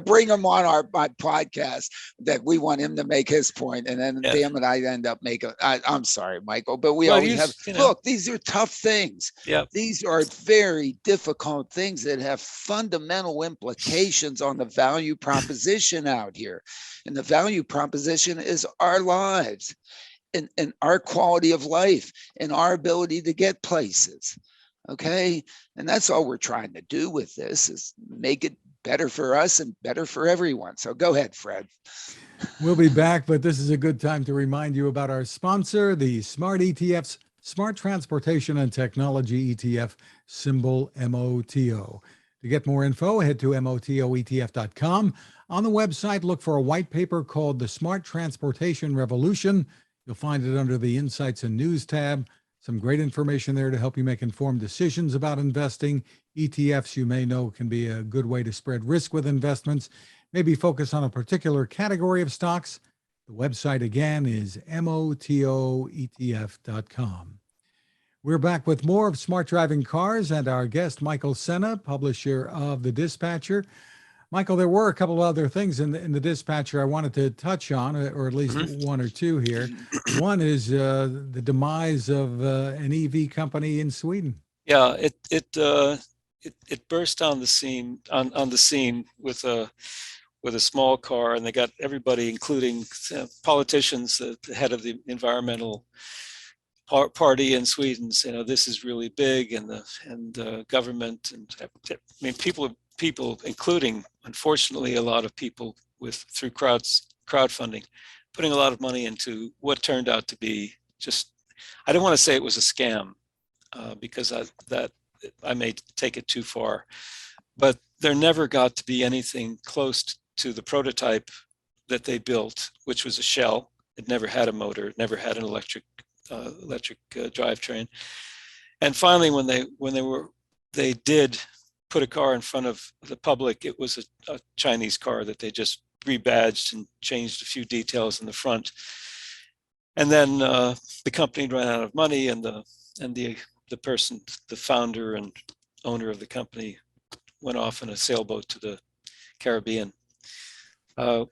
bring him on my podcast that we want him to make his point, and then damn it, I end up making. I'm sorry, Michael, but we always have. Look, these are tough things. Yeah, these are very difficult things that have fundamental implications on the value proposition out here, and the value proposition is our lives. And our quality of life and our ability to get places. Okay. And that's all we're trying to do with this, is make it better for us and better for everyone. So go ahead, Fred. We'll be back, but this is a good time to remind you about our sponsor, the Smart ETF's Smart Transportation and Technology ETF, symbol MOTO. To get more info, head to motoetf.com. On the website, look for a white paper called The Smart Transportation Revolution. You'll find it under the Insights and News tab. Some great information there to help you make informed decisions about investing. ETFs, you may know, can be a good way to spread risk with investments. Maybe focus on a particular category of stocks. The website again is motoetf.com. We're back with more of Smart Driving Cars and our guest, Michael Sena, publisher of The Dispatcher. Michael, there were a couple of other things in the Dispatcher I wanted to touch on, or at least one or two here. One is the demise of an EV company in Sweden. Yeah, it burst on the scene with a small car, and they got everybody, including politicians, the head of the environmental party in Sweden, this is really big, and the government, and I mean people, including, unfortunately, a lot of people through crowdfunding, putting a lot of money into what turned out to be just, I don't want to say it was a scam, because I may take it too far, but there never got to be anything close to the prototype that they built, which was a shell. It never had a motor, it never had an electric drivetrain. And finally, when they were they did put a car in front of the public. It was a Chinese car that they just rebadged and changed a few details in the front. And then the company ran out of money, and the person, the founder and owner of the company, went off in a sailboat to the Caribbean. And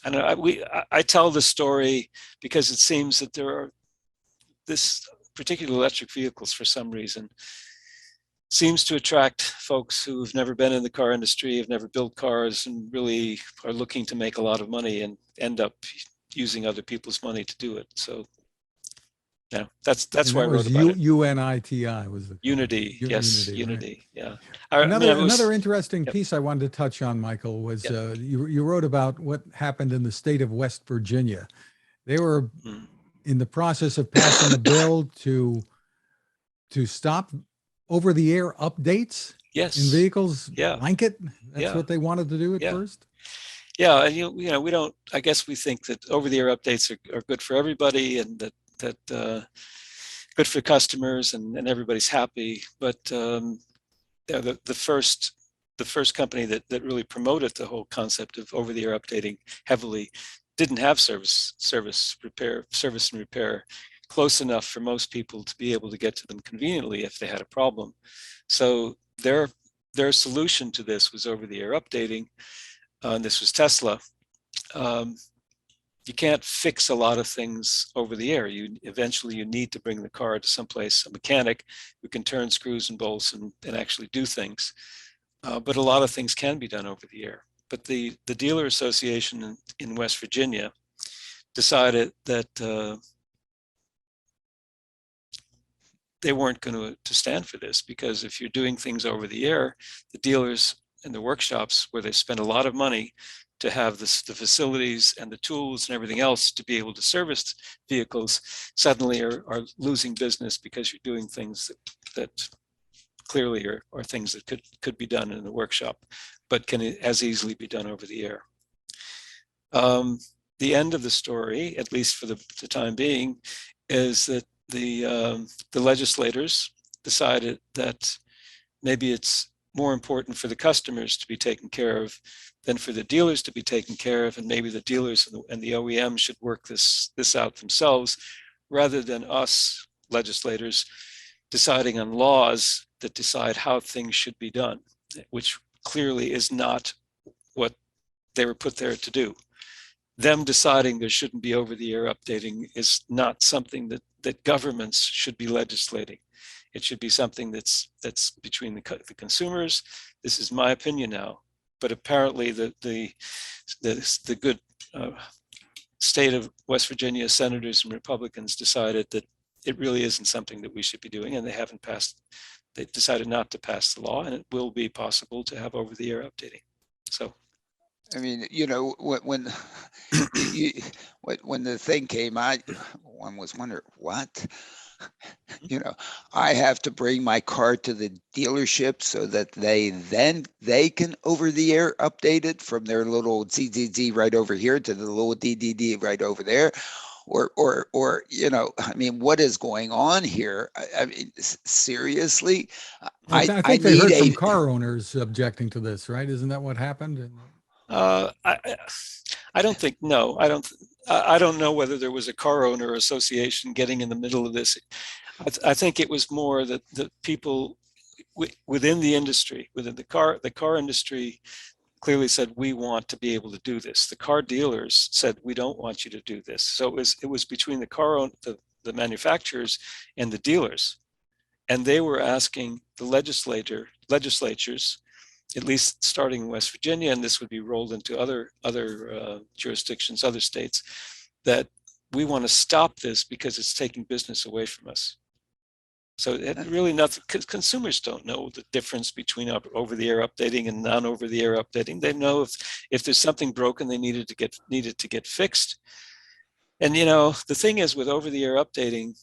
I tell the story because it seems that there are this particular electric vehicles, for some reason, seems to attract folks who've never been in the car industry, have never built cars, and really are looking to make a lot of money and end up using other people's money to do it. So, yeah, that's why I wrote about it. UNITI was the Unity, yes, Unity, Unity, right? Yeah. Another interesting piece I wanted to touch on, Michael, was you wrote about what happened in the state of West Virginia. They were in the process of passing a bill to stop over-the-air updates in vehicles. Blanket. That's what they wanted to do at first. Yeah, and you know, we don't. I guess we think that over-the-air updates are good for everybody, and that good for customers, and everybody's happy. But the first company that really promoted the whole concept of over-the-air updating heavily didn't have service and repair close enough for most people to be able to get to them conveniently if they had a problem. So their solution to this was over-the-air updating, and this was Tesla. You can't fix a lot of things over the air. Eventually you need to bring the car to someplace, a mechanic who can turn screws and bolts and actually do things. But a lot of things can be done over the air. But the dealer association in West Virginia decided that they weren't going to stand for this, because if you're doing things over the air, the dealers and the workshops, where they spend a lot of money to have the facilities and the tools and everything else to be able to service vehicles, suddenly are losing business because you're doing things that clearly are things that could be done in the workshop, but can as easily be done over the air. The end of the story, at least for the time being, is that the legislators decided that maybe it's more important for the customers to be taken care of than for the dealers to be taken care of, and maybe the dealers and the OEM should work this out themselves, rather than us legislators deciding on laws that decide how things should be done, which clearly is not what they were put there to do. Them deciding there shouldn't be over-the-air updating is not something that governments should be legislating. It should be something that's between the consumers. This is my opinion now, but apparently the good state of West Virginia senators and Republicans decided that it really isn't something that we should be doing, and they decided not to pass the law, and it will be possible to have over-the-air updating. So, I mean, you know, when the thing came out, one was wondering, what? You know, I have to bring my car to the dealership so that they can over-the-air update it from their little ZZZ right over here to the little DDD right over there. Or you know, I mean, what is going on here? I mean, seriously? I think they heard some car owners objecting to this, right? Isn't that what happened? I don't think, no, I don't know whether there was a car owner association getting in the middle of this. I think it was more that the people within the industry, within the car industry, clearly said, we want to be able to do this. The car dealers said, we don't want you to do this. So it was between the manufacturers and the dealers, and they were asking the legislatures, at least starting in West Virginia, and this would be rolled into other jurisdictions, other states, that we want to stop this because it's taking business away from us. So it really nothing, because consumers don't know the difference between over-the-air updating and non-over-the-air updating. They know if there's something broken, they needed to get fixed. And you know, the thing is with over-the-air updating,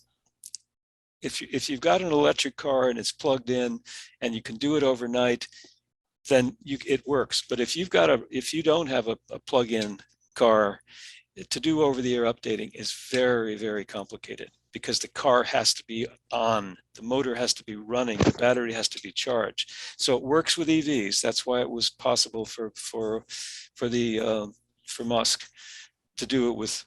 if you've got an electric car and it's plugged in and you can do it overnight, then it works. But if you don't have a plug-in car, to do over-the-air updating is very, very complicated, because the car has to be on, the motor has to be running, the battery has to be charged. So it works with EVs. That's why it was possible for Musk to do it with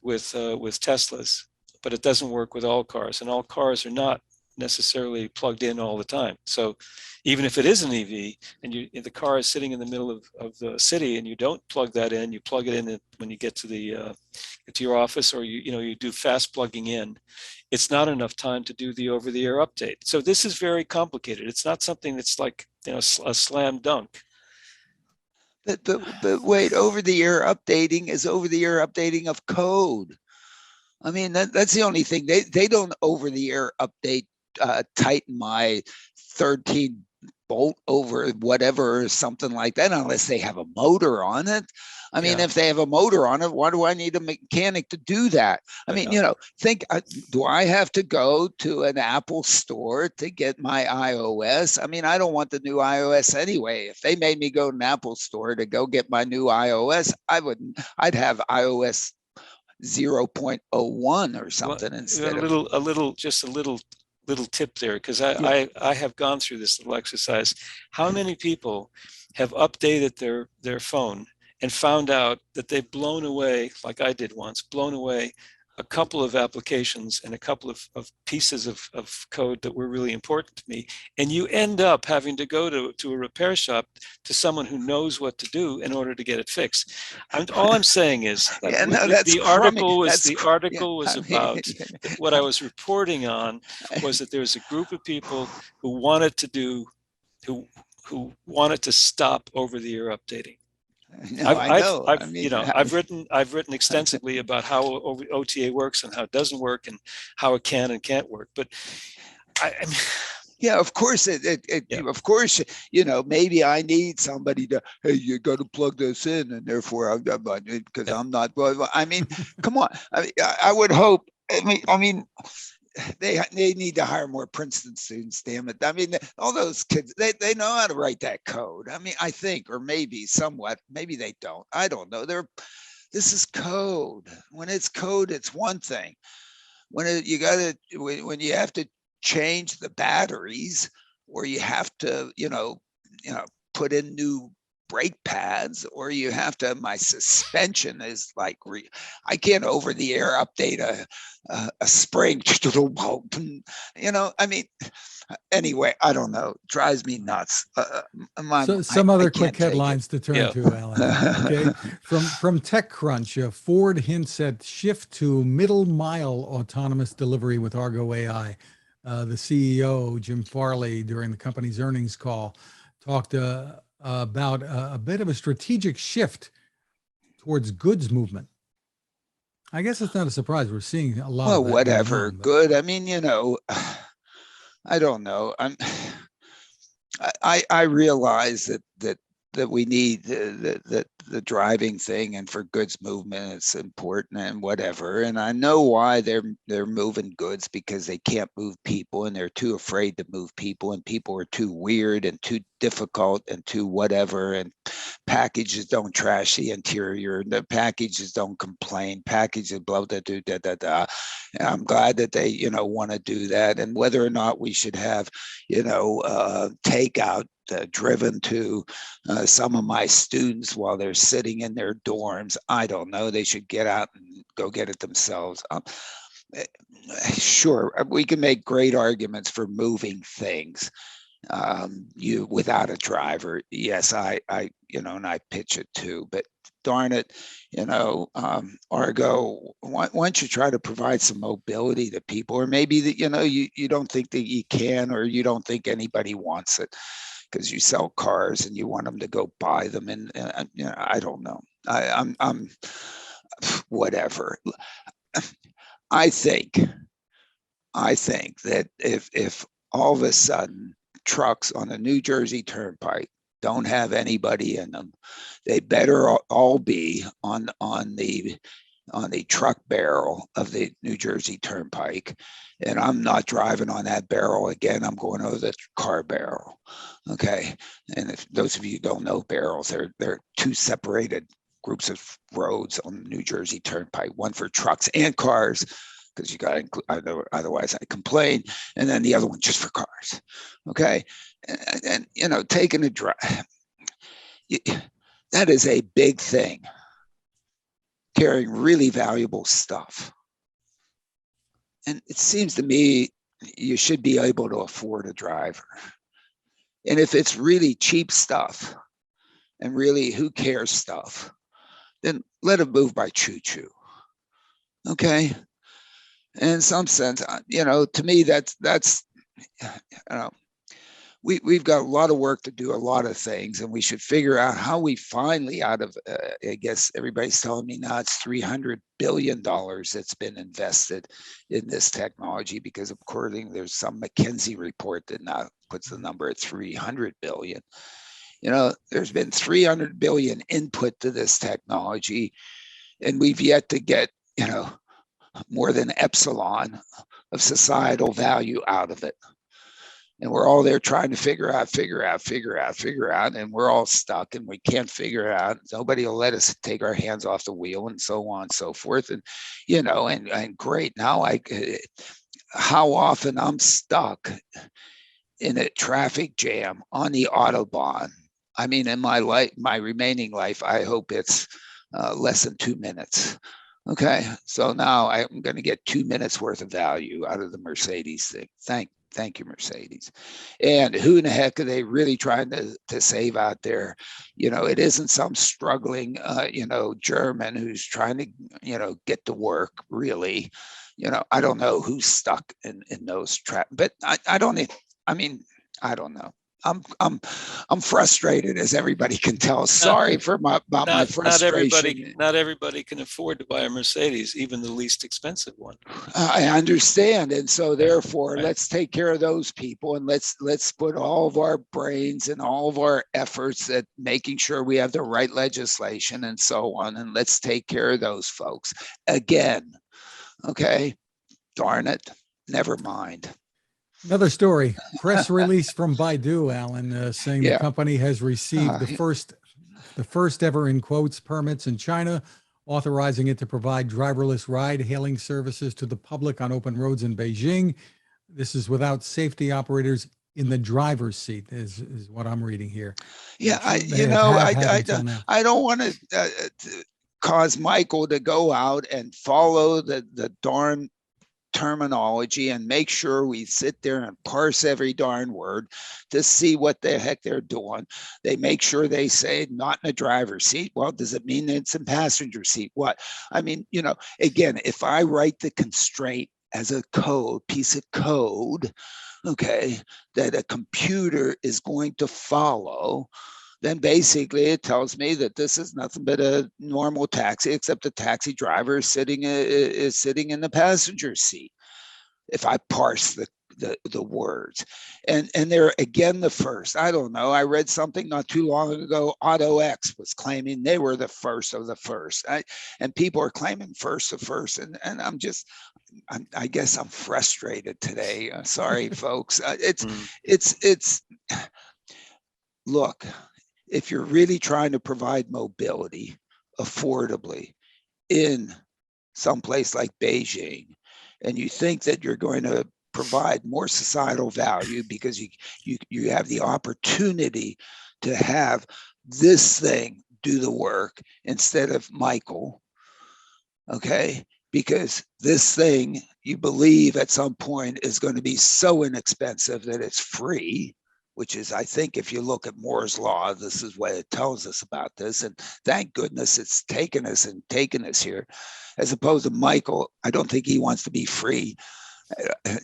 Teslas, but it doesn't work with all cars, and all cars are not necessarily plugged in all the time. So even if it is an EV and the car is sitting in the middle of the city and you don't plug that in, you plug it in when you get to your office, or you do fast plugging in, it's not enough time to do the over-the-air update. So this is very complicated. It's not something that's like a slam dunk. But wait, over-the-air updating is over-the-air updating of code. I mean, that's the only thing. They don't over-the-air update, tighten my 13 bolt over whatever or something like that, unless they have a motor on it. I mean, if they have a motor on it, why do I need a mechanic to do that? I mean, think, do I have to go to an Apple store to get my iOS? I mean, I don't want the new iOS anyway. If they made me go to an Apple store to go get my new iOS, I'd have iOS 0.01 or something instead of a little tip there, because I have gone through this little exercise. How many people have updated their phone and found out that they've blown away, like I did once, blown away a couple of applications and a couple of pieces of code that were really important to me, and you end up having to go to a repair shop, to someone who knows what to do in order to get it fixed. All I'm saying is that the article was about what I was reporting on was that there was a group of people who wanted to stop over-the-air updating. No, I know. I've written extensively about how OTA works and how it doesn't work and how it can and can't work. But I mean, yeah, of course, of course, maybe I need somebody to, hey, you got to plug this in, and therefore because I'm not. I mean, come on. I would hope. I mean. They need to hire more Princeton students, damn it. I mean, all those kids, they know how to write that code. I mean, I think, or maybe somewhat, maybe they don't. I don't know. This is code. When it's code, it's one thing. When you have to change the batteries, or you have to, put in new brake pads, or you have to, my suspension is like, I can't over the air update a spring, I mean, anyway, I don't know, it drives me nuts. Some other quick headlines to turn to, Alain. Okay, from TechCrunch, Ford hints at shift to middle mile autonomous delivery with Argo AI. The CEO, Jim Farley, during the company's earnings call, talked about a bit of a strategic shift towards goods movement. I guess it's not a surprise. We're seeing a lot of that whatever going on, good. I mean, I don't know. I realize that we need the driving thing, and for goods movement it's important and whatever, and I know why they're moving goods, because they can't move people, and they're too afraid to move people, and people are too weird and too difficult and too whatever, and packages don't trash the interior, and the packages don't complain, packages blah blah da da da da. And I'm glad that they want to do that, and whether or not we should have takeout driven to some of my students while they're sitting in their dorms, I don't know. They should get out and go get it themselves. Sure, we can make great arguments for moving things without a driver. Yes, I and I pitch it too, but darn it, Argo, why don't you try to provide some mobility to people, or maybe that you don't think that you can, or you don't think anybody wants it, because you sell cars and you want them to go buy them, and I don't know. I'm whatever. I think that if all of a sudden trucks on the New Jersey Turnpike don't have anybody in them, they better all be on the truck barrel of the New Jersey Turnpike. And I'm not driving on that barrel again. I'm going over the car barrel. Okay. And if those of you who don't know barrels, they're two separated groups of roads on the New Jersey Turnpike, one for trucks and cars. because you got to include, otherwise I complain. And then the other one just for cars. Okay. And you know, taking a drive, that is a big thing. Carrying really valuable stuff. And it seems to me you should be able to afford a driver. And if it's really cheap stuff and really who cares stuff, then let it move by choo-choo. Okay. In some sense, you know, to me, that's, you know, we've got a lot of work to do, a lot of things, and we should figure out how we finally out of, I guess everybody's telling me now it's $300 billion that's been invested in this technology, because according there's some McKinsey report that now puts the number at 300 billion. You know, there's been 300 billion input to this technology, and we've yet to get, you know, more than epsilon of societal value out of it. And we're all there trying to figure out, and we're all stuck and we can't figure it out. Nobody will let us take our hands off the wheel, and so on and so forth. And, you know, and great, now how often I'm stuck in a traffic jam on the Autobahn. I mean, in my life, my remaining life, I hope it's less than 2 minutes. Okay, so now I'm going to get 2 minutes worth of value out of the Mercedes thing. Thank you, Mercedes. And who in the heck are they really trying to save out there? You know, it isn't some struggling, you know, German who's trying to, you know, get to work, really. You know, I don't know who's stuck in those traps, but I don't know. I'm frustrated, as everybody can tell. Sorry for my frustration. Not everybody can afford to buy a Mercedes, even the least expensive one. I understand, and so therefore, Right. Let's take care of those people, and let's put all of our brains and all of our efforts at making sure we have the right legislation and so on, and let's take care of those folks again. Okay, darn it, never mind. Another story, press release from Baidu, Alan, saying the company has received the first ever, in quotes, permits in China, authorizing it to provide driverless ride-hailing services to the public on open roads in Beijing. This is without safety operators in the driver's seat, is what I'm reading here. Yeah, I don't want to cause Michael to go out and follow the darn terminology and make sure we sit there and parse every darn word to see what the heck they're doing. They make sure they say not in a driver's seat. Well, does it mean it's in passenger seat? What? I mean, you know, again, if I write the constraint as a piece of code, okay, that a computer is going to follow, then basically it tells me that this is nothing but a normal taxi, except the taxi driver is sitting in the passenger seat. If I parse the words, and they're again the first. I don't know. I read something not too long ago. AutoX was claiming they were the first of the first, and people are claiming first of first, and I guess I'm frustrated today. Sorry, folks. It's look. If you're really trying to provide mobility affordably in some place like Beijing, and you think that you're going to provide more societal value because you have the opportunity to have this thing do the work instead of Michael, okay? Because this thing you believe at some point is going to be so inexpensive that it's free, which is, I think, if you look at Moore's law, this is what it tells us about this. And thank goodness it's taken us here, as opposed to Michael. I don't think he wants to be free.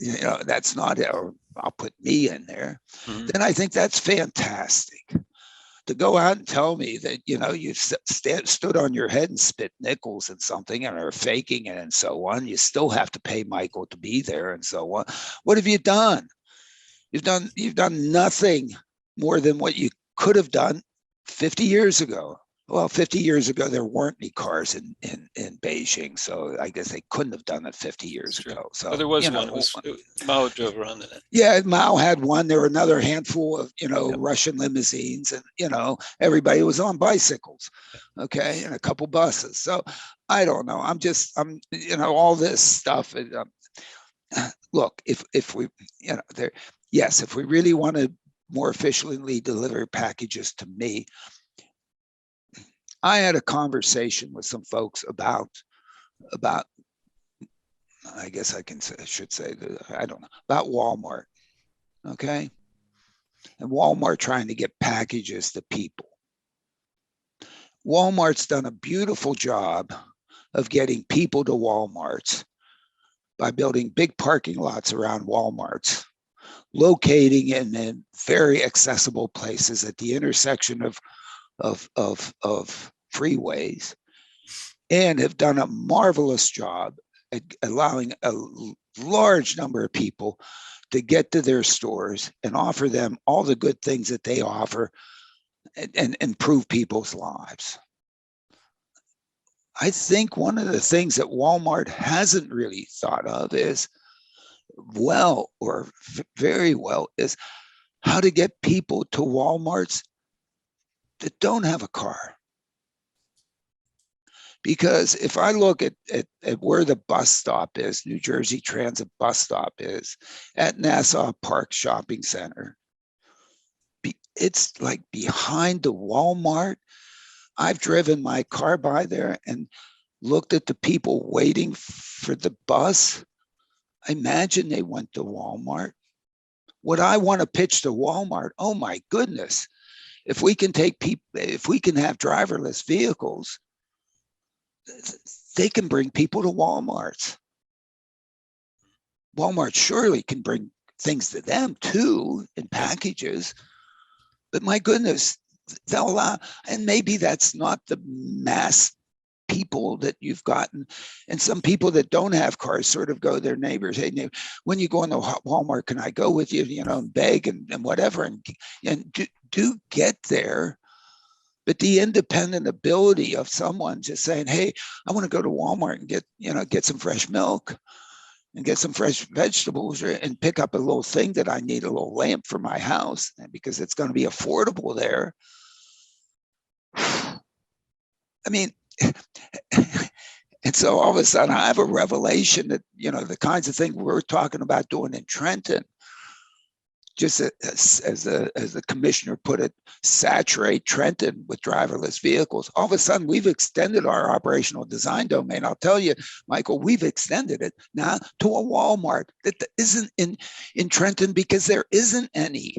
You know, that's not it. Or I'll put me in there. Then I think that's fantastic. To go out and tell me that, you know, you stood on your head and spit nickels and something and are faking it and so on. You still have to pay Michael to be there and so on. What have you done? You've done nothing more than what you could have done 50 years ago. Well, 50 years ago, there weren't any cars in Beijing, so I guess they couldn't have done it 50 years ago. So there was one. Mao drove around in it. Yeah, Mao had one. There were another handful of, Yep. Russian limousines, and, everybody was on bicycles, okay, and a couple buses. So I don't know. I'm all this stuff. Look, if we, yes, if we really want to more efficiently deliver packages to me, I had a conversation with some folks about, I guess I should say that, I don't know, about Walmart, okay? And Walmart trying to get packages to people. Walmart's done a beautiful job of getting people to Walmarts by building big parking lots around Walmarts, locating in very accessible places at the intersection of freeways, and have done a marvelous job at allowing a large number of people to get to their stores and offer them all the good things that they offer and improve people's lives. I think one of the things that Walmart hasn't really thought of is very well, is how to get people to Walmarts that don't have a car. Because if I look at where the bus stop is, New Jersey Transit bus stop is, at Nassau Park Shopping Center, it's like behind the Walmart. I've driven my car by there and looked at the people waiting for the bus. I imagine they went to Walmart. What I want to pitch to Walmart, oh my goodness, if we can take people, if we can have driverless vehicles, they can bring people to Walmart. Walmart surely can bring things to them too in packages, but my goodness, they'll allow, and maybe that's not the mass people that you've gotten, and some people that don't have cars sort of go to their neighbors, hey, neighbor, when you go into Walmart, can I go with you, and beg and whatever, and do get there. But the independent ability of someone just saying, hey, I want to go to Walmart and get some fresh milk and get some fresh vegetables, and pick up a little thing that I need, a little lamp for my house, because it's going to be affordable there. I mean, and so all of a sudden I have a revelation that, the kinds of things we're talking about doing in Trenton, just as the commissioner put it, saturate Trenton with driverless vehicles. All of a sudden, we've extended our operational design domain. I'll tell you, Michael, we've extended it now to a Walmart that isn't in Trenton, because there isn't any.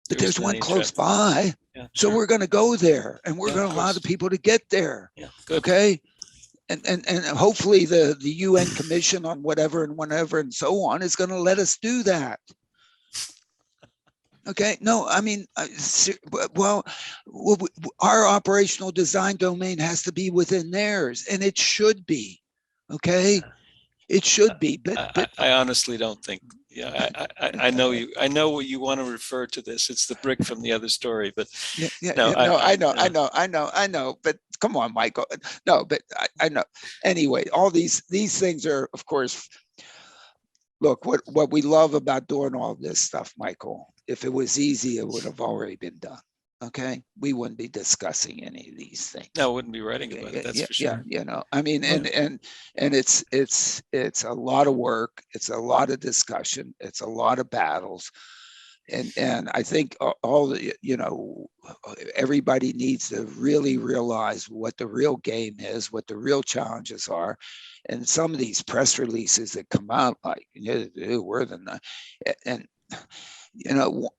But there's one close by. Yeah, so we're going to go there, and we're going to allow the people to get there. Yeah, good. Okay. And hopefully the UN Commission on whatever and whenever and so on is going to let us do that. Okay, no, I mean, well, our operational design domain has to be within theirs, and it should be. Okay, it should be. But I honestly don't think. Yeah, I know you. I know what you want to refer to this. It's the brick from the other story, but I know. But come on, Michael. No, but I know. Anyway, all these things are, of course. Look, what we love about doing all this stuff, Michael, if it was easy, it would have already been done. Okay, we wouldn't be discussing any of these things. No, wouldn't be writing about it. That's for sure. Yeah, I mean, and it's a lot of work. It's a lot of discussion. It's a lot of battles, and I think all the everybody needs to really realize what the real game is, what the real challenges are. And some of these press releases that come out, like, we're the, and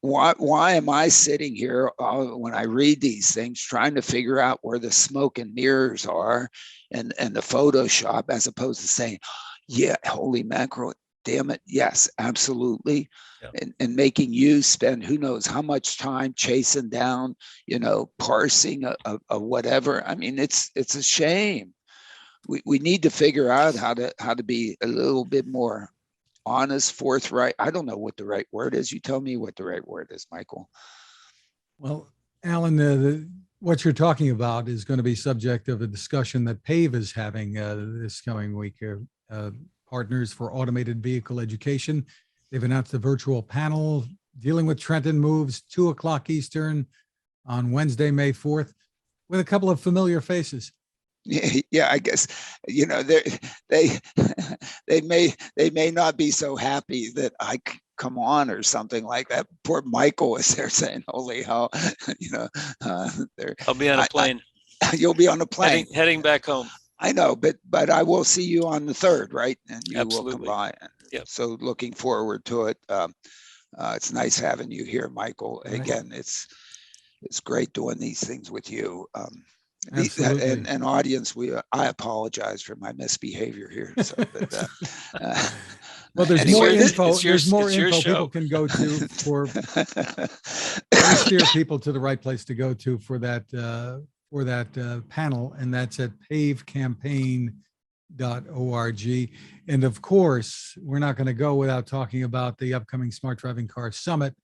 why am I sitting here when I read these things trying to figure out where the smoke and mirrors are and the Photoshop, as opposed to saying, yeah, holy mackerel, damn it, yes, absolutely. Yep. And making you spend who knows how much time chasing down, parsing a whatever. I mean, it's a shame. We need to figure out how to be a little bit more honest, forthright. I don't know what the right word is. You tell me what the right word is, Michael. Well, Alain, What you're talking about is going to be subject of a discussion that PAVE is having this coming week. Partners for Automated Vehicle Education. They've announced a virtual panel dealing with Trenton moves, 2:00 Eastern on Wednesday, May 4th, with a couple of familiar faces. Yeah, I guess, they they may not be so happy that I come on or something like that. Poor Michael is there saying, "Holy hell!" I'll be on a plane. You'll be on a plane heading back home. I know, but I will see you on the 3rd, right? And you Absolutely. will come by. Yep. So looking forward to it. It's nice having you here, Michael. Right. Again, it's great doing these things with you. Absolutely. And audience, I apologize for my misbehavior here. So, but, well, there's anyway, more info. It's your There's more show. info people can go to for. We steer people to the right place to go to for that panel, and that's at pavecampaign.org. And of course, we're not going to go without talking about the upcoming Smart Driving Car Summit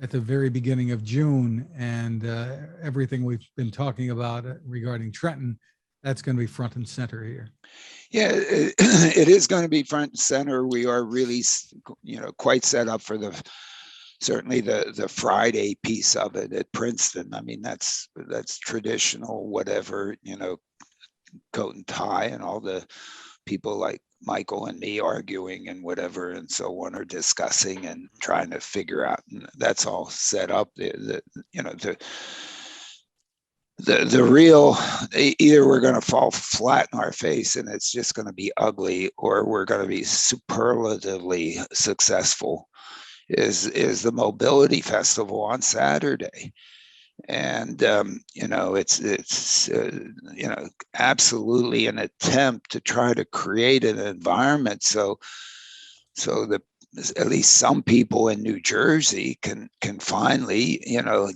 at the very beginning of June, and everything we've been talking about regarding Trenton, that's going to be front and center here. Yeah, it is going to be front and center. We are really, quite set up for certainly the Friday piece of it at Princeton. I mean, that's traditional, whatever, coat and tie, and all the people like Michael and me arguing and whatever and so on, are discussing and trying to figure out, and that's all set up. The real, either we're going to fall flat in our face and it's just going to be ugly, or we're going to be superlatively successful, is the Mobility Festival on Saturday. And it's absolutely an attempt to try to create an environment so that at least some people in New Jersey can finally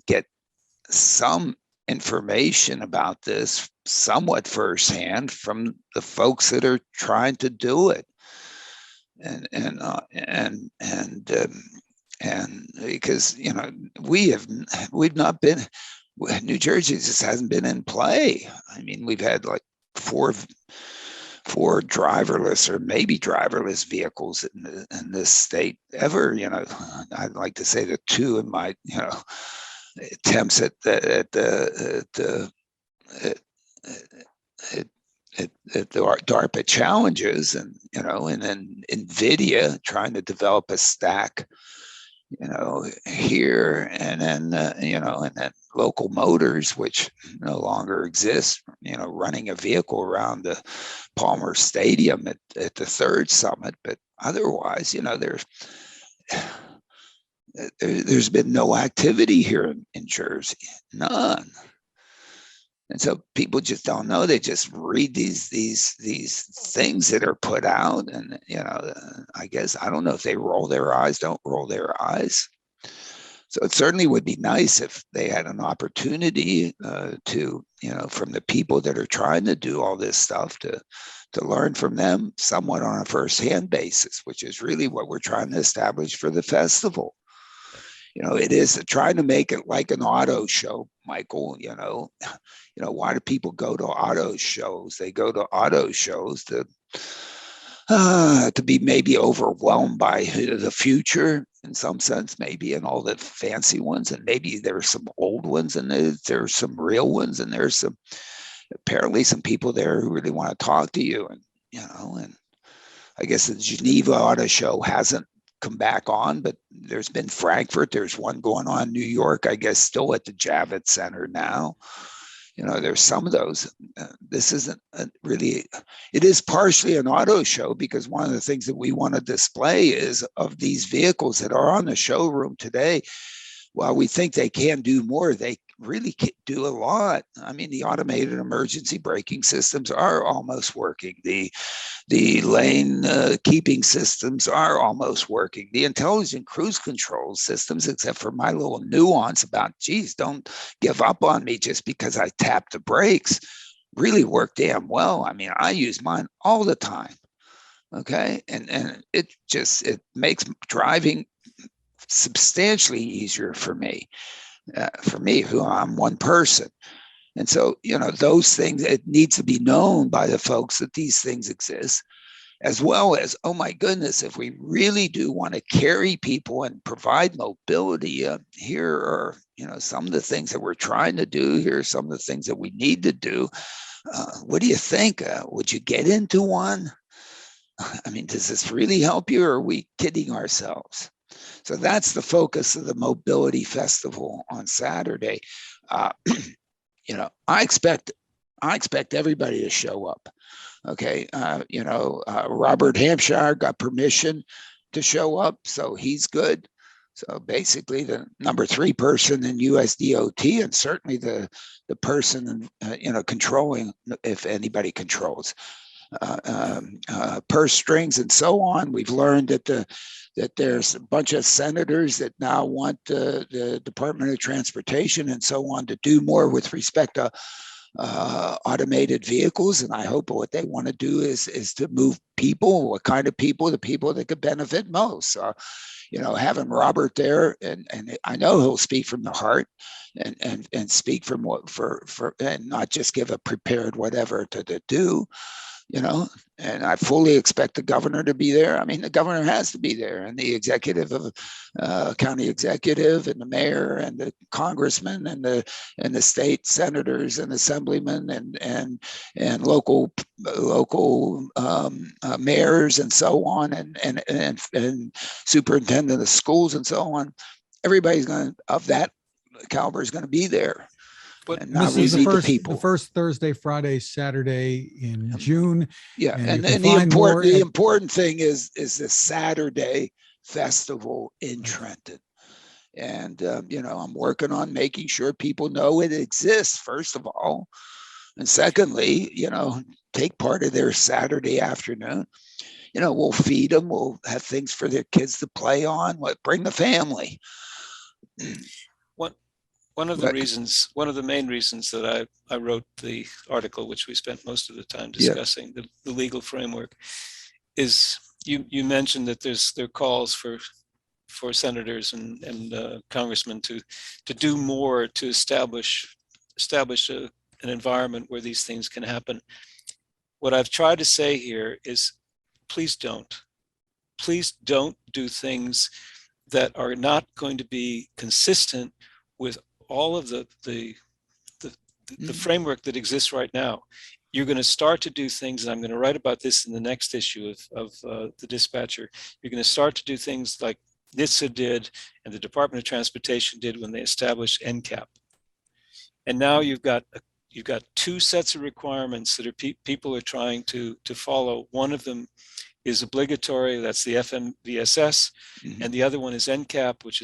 get some information about this somewhat firsthand from the folks that are trying to do it, and because we've not been, New Jersey just hasn't been in play. I mean, we've had like four driverless or maybe driverless vehicles in this state ever. I'd like to say the two in my attempts at the DARPA challenges, and then NVIDIA trying to develop a stack here, and then and then Local Motors, which no longer exists, running a vehicle around the Palmer Stadium at the 3rd summit. But otherwise, there's been no activity here in Jersey, none. And so people just don't know. They just read these things that are put out, and I guess, I don't know if they roll their eyes, don't roll their eyes. So it certainly would be nice if they had an opportunity to, from the people that are trying to do all this stuff, to learn from them somewhat on a firsthand basis, which is really what we're trying to establish for the festival. It is trying to make it like an auto show, Michael. Why do people go to auto shows? They go to auto shows to be maybe overwhelmed by the future in some sense, maybe, and all the fancy ones, and maybe there's some old ones, and there's some real ones, and there's apparently some people there who really want to talk to you, and and I guess the Geneva Auto Show hasn't come back on, but there's been Frankfurt, there's one going on in New York, I guess still at the Javits Center now. There's some of those. This isn't really, it is partially an auto show, because one of the things that we want to display is, of these vehicles that are on the showroom today, while we think they can do more, they really can do a lot. I mean, the automated emergency braking systems are almost working. The lane keeping systems are almost working. The intelligent cruise control systems, except for my little nuance about, geez, don't give up on me just because I tap the brakes, really work damn well. I mean, I use mine all the time. Okay. And it makes driving substantially easier for me, who I'm one person. And so, those things, it needs to be known by the folks that these things exist, as well as, oh my goodness, if we really do want to carry people and provide mobility, here are, some of the things that we're trying to do. Here are some of the things that we need to do. What do you think? Would you get into one? I mean, does this really help you, or are we kidding ourselves? So that's the focus of the Mobility Festival on Saturday. I expect everybody to show up. Okay, Robert Hampshire got permission to show up, so he's good. So basically, the number 3 person in USDOT, and certainly the person controlling, if anybody controls, purse strings and so on. We've learned that there's a bunch of senators that now want the Department of Transportation and so on to do more with respect to automated vehicles, and I hope what they want to do is to move people. What kind of people? The people that could benefit most. Having Robert there, and I know he'll speak from the heart, and speak from what for and not just give a prepared whatever to do. And I fully expect the governor to be there. I mean, the governor has to be there, and the executive of county executive, and the mayor, and the congressman, and the state senators and assemblymen, and local mayors, and so on, and superintendent of schools, and so on. Everybody's of that caliber is going to be there. But this is the first Thursday, Friday, Saturday in June. Yeah, and the important thing is the Saturday festival in Trenton. And I'm working on making sure people know it exists, first of all, and secondly, take part of their Saturday afternoon. We'll feed them. We'll have things for their kids to play on. Bring the family. One of the main reasons that I wrote the article, which we spent most of the time discussing, the legal framework, is you mentioned that there are calls for senators and congressmen to do more to establish an environment where these things can happen. What I've tried to say here is, please don't do things that are not going to be consistent with all of the framework that exists right now. You're going to start to do things, and I'm going to write about this in the next issue of the Dispatcher. You're going to start to do things like NHTSA did and the Department of Transportation did when they established NCAP. And now you've got 2 sets of requirements that people are trying to follow. One of them is obligatory, that's the FMVSS, and the other one is NCAP, which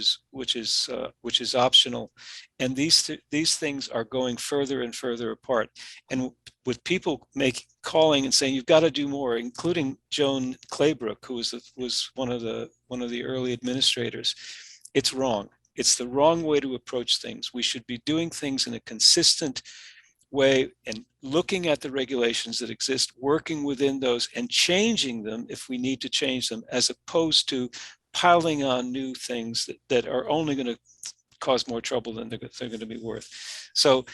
is optional. And these things are going further and further apart. And with people calling and saying you've got to do more, including Joan Claybrook, who was one of the early administrators, it's wrong. It's the wrong way to approach things. We should be doing things in a consistent way and looking at the regulations that exist, working within those and changing them if we need to change them, as opposed to piling on new things that are only going to cause more trouble than they're going to be worth. So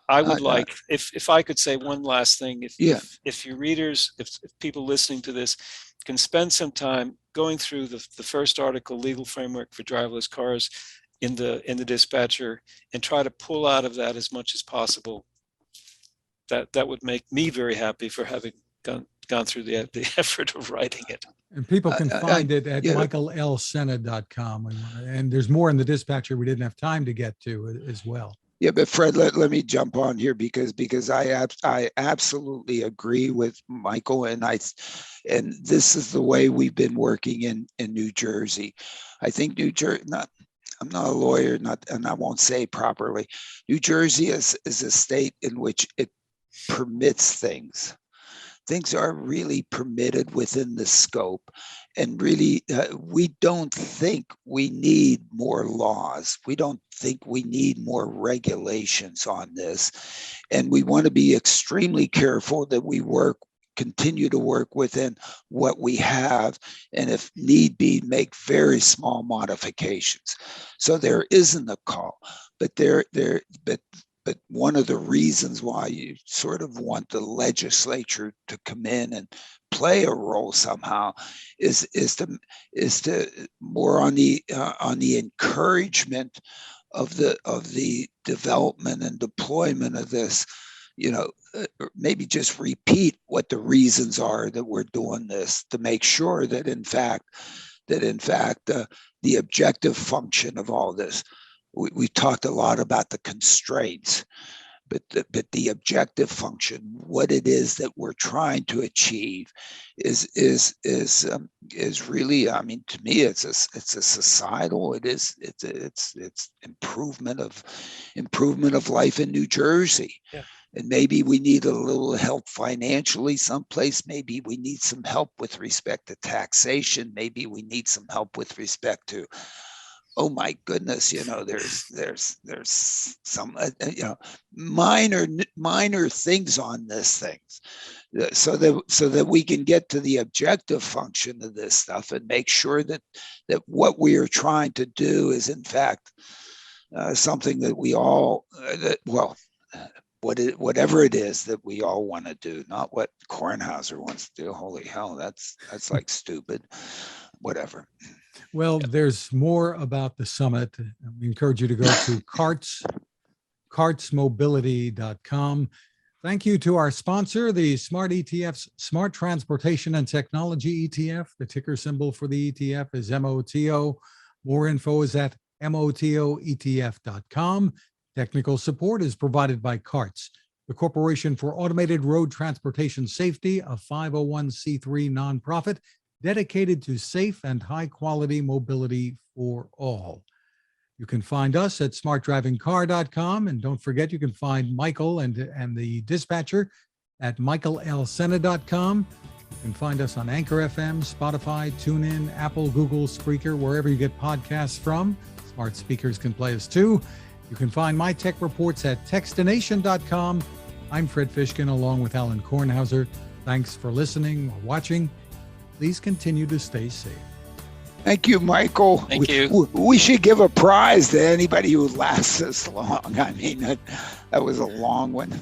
I would like, if I could say one last thing, if your readers, if people listening to this can spend some time going through the first article, Legal Framework for Driverless Cars, in the Dispatcher, and try to pull out of that as much as possible, that would make me very happy for having gone through the effort of writing it. And people can find it at michaelsena.com. And there's more in the Dispatcher we didn't have time to get to as well. Yeah, but Fred, let me jump on here because I absolutely agree with Michael, and this is the way we've been working in New Jersey. I think New Jersey, I'm not a lawyer, and I won't say properly. New Jersey is a state in which it permits things. Things are really permitted within the scope. And really, we don't think we need more laws. We don't think we need more regulations on this. And we want to be extremely careful that we continue to work within what we have, and if need be, make very small modifications. So there isn't a call, but but one of the reasons why you sort of want the legislature to come in and play a role somehow is to more on the encouragement of the development and deployment of this. Maybe just repeat what the reasons are that we're doing this, to make sure that in fact the objective function of all this. We talked a lot about the constraints, but the objective function, what it is that we're trying to achieve, is really. I mean, to me, it's a societal. It's improvement of life in New Jersey. Yeah. And maybe we need a little help financially someplace. Maybe we need some help with respect to taxation. Maybe we need some help with respect to, oh my goodness, there's some minor things on this things, so that we can get to the objective function of this stuff and make sure that what we are trying to do is in fact something that we all whatever it is that we all want to do, not what Kornhauser wants to do. Holy hell, that's like stupid. Whatever. Well, there's more about the summit. We encourage you to go to cartsmobility.com. Thank you to our sponsor, the Smart ETF's Smart Transportation and Technology ETF. The ticker symbol for the ETF is MOTO. More info is at motoetf.com. Technical support is provided by CARTS, the Corporation for Automated Road Transportation Safety, a 501c3 nonprofit dedicated to safe and high-quality mobility for all. You can find us at smartdrivingcar.com, and don't forget you can find Michael and the dispatcher at michaellsena.com. You can find us on Anchor FM, Spotify, TuneIn, Apple, Google, Spreaker, wherever you get podcasts from. Smart speakers can play us too. You can find my tech reports at techstination.com. I'm Fred Fishkin along with Alain Kornhauser. Thanks for listening or watching. Please continue to stay safe. Thank you, Michael. Thank you. We should give a prize to anybody who lasts this long. I mean, that was a long one.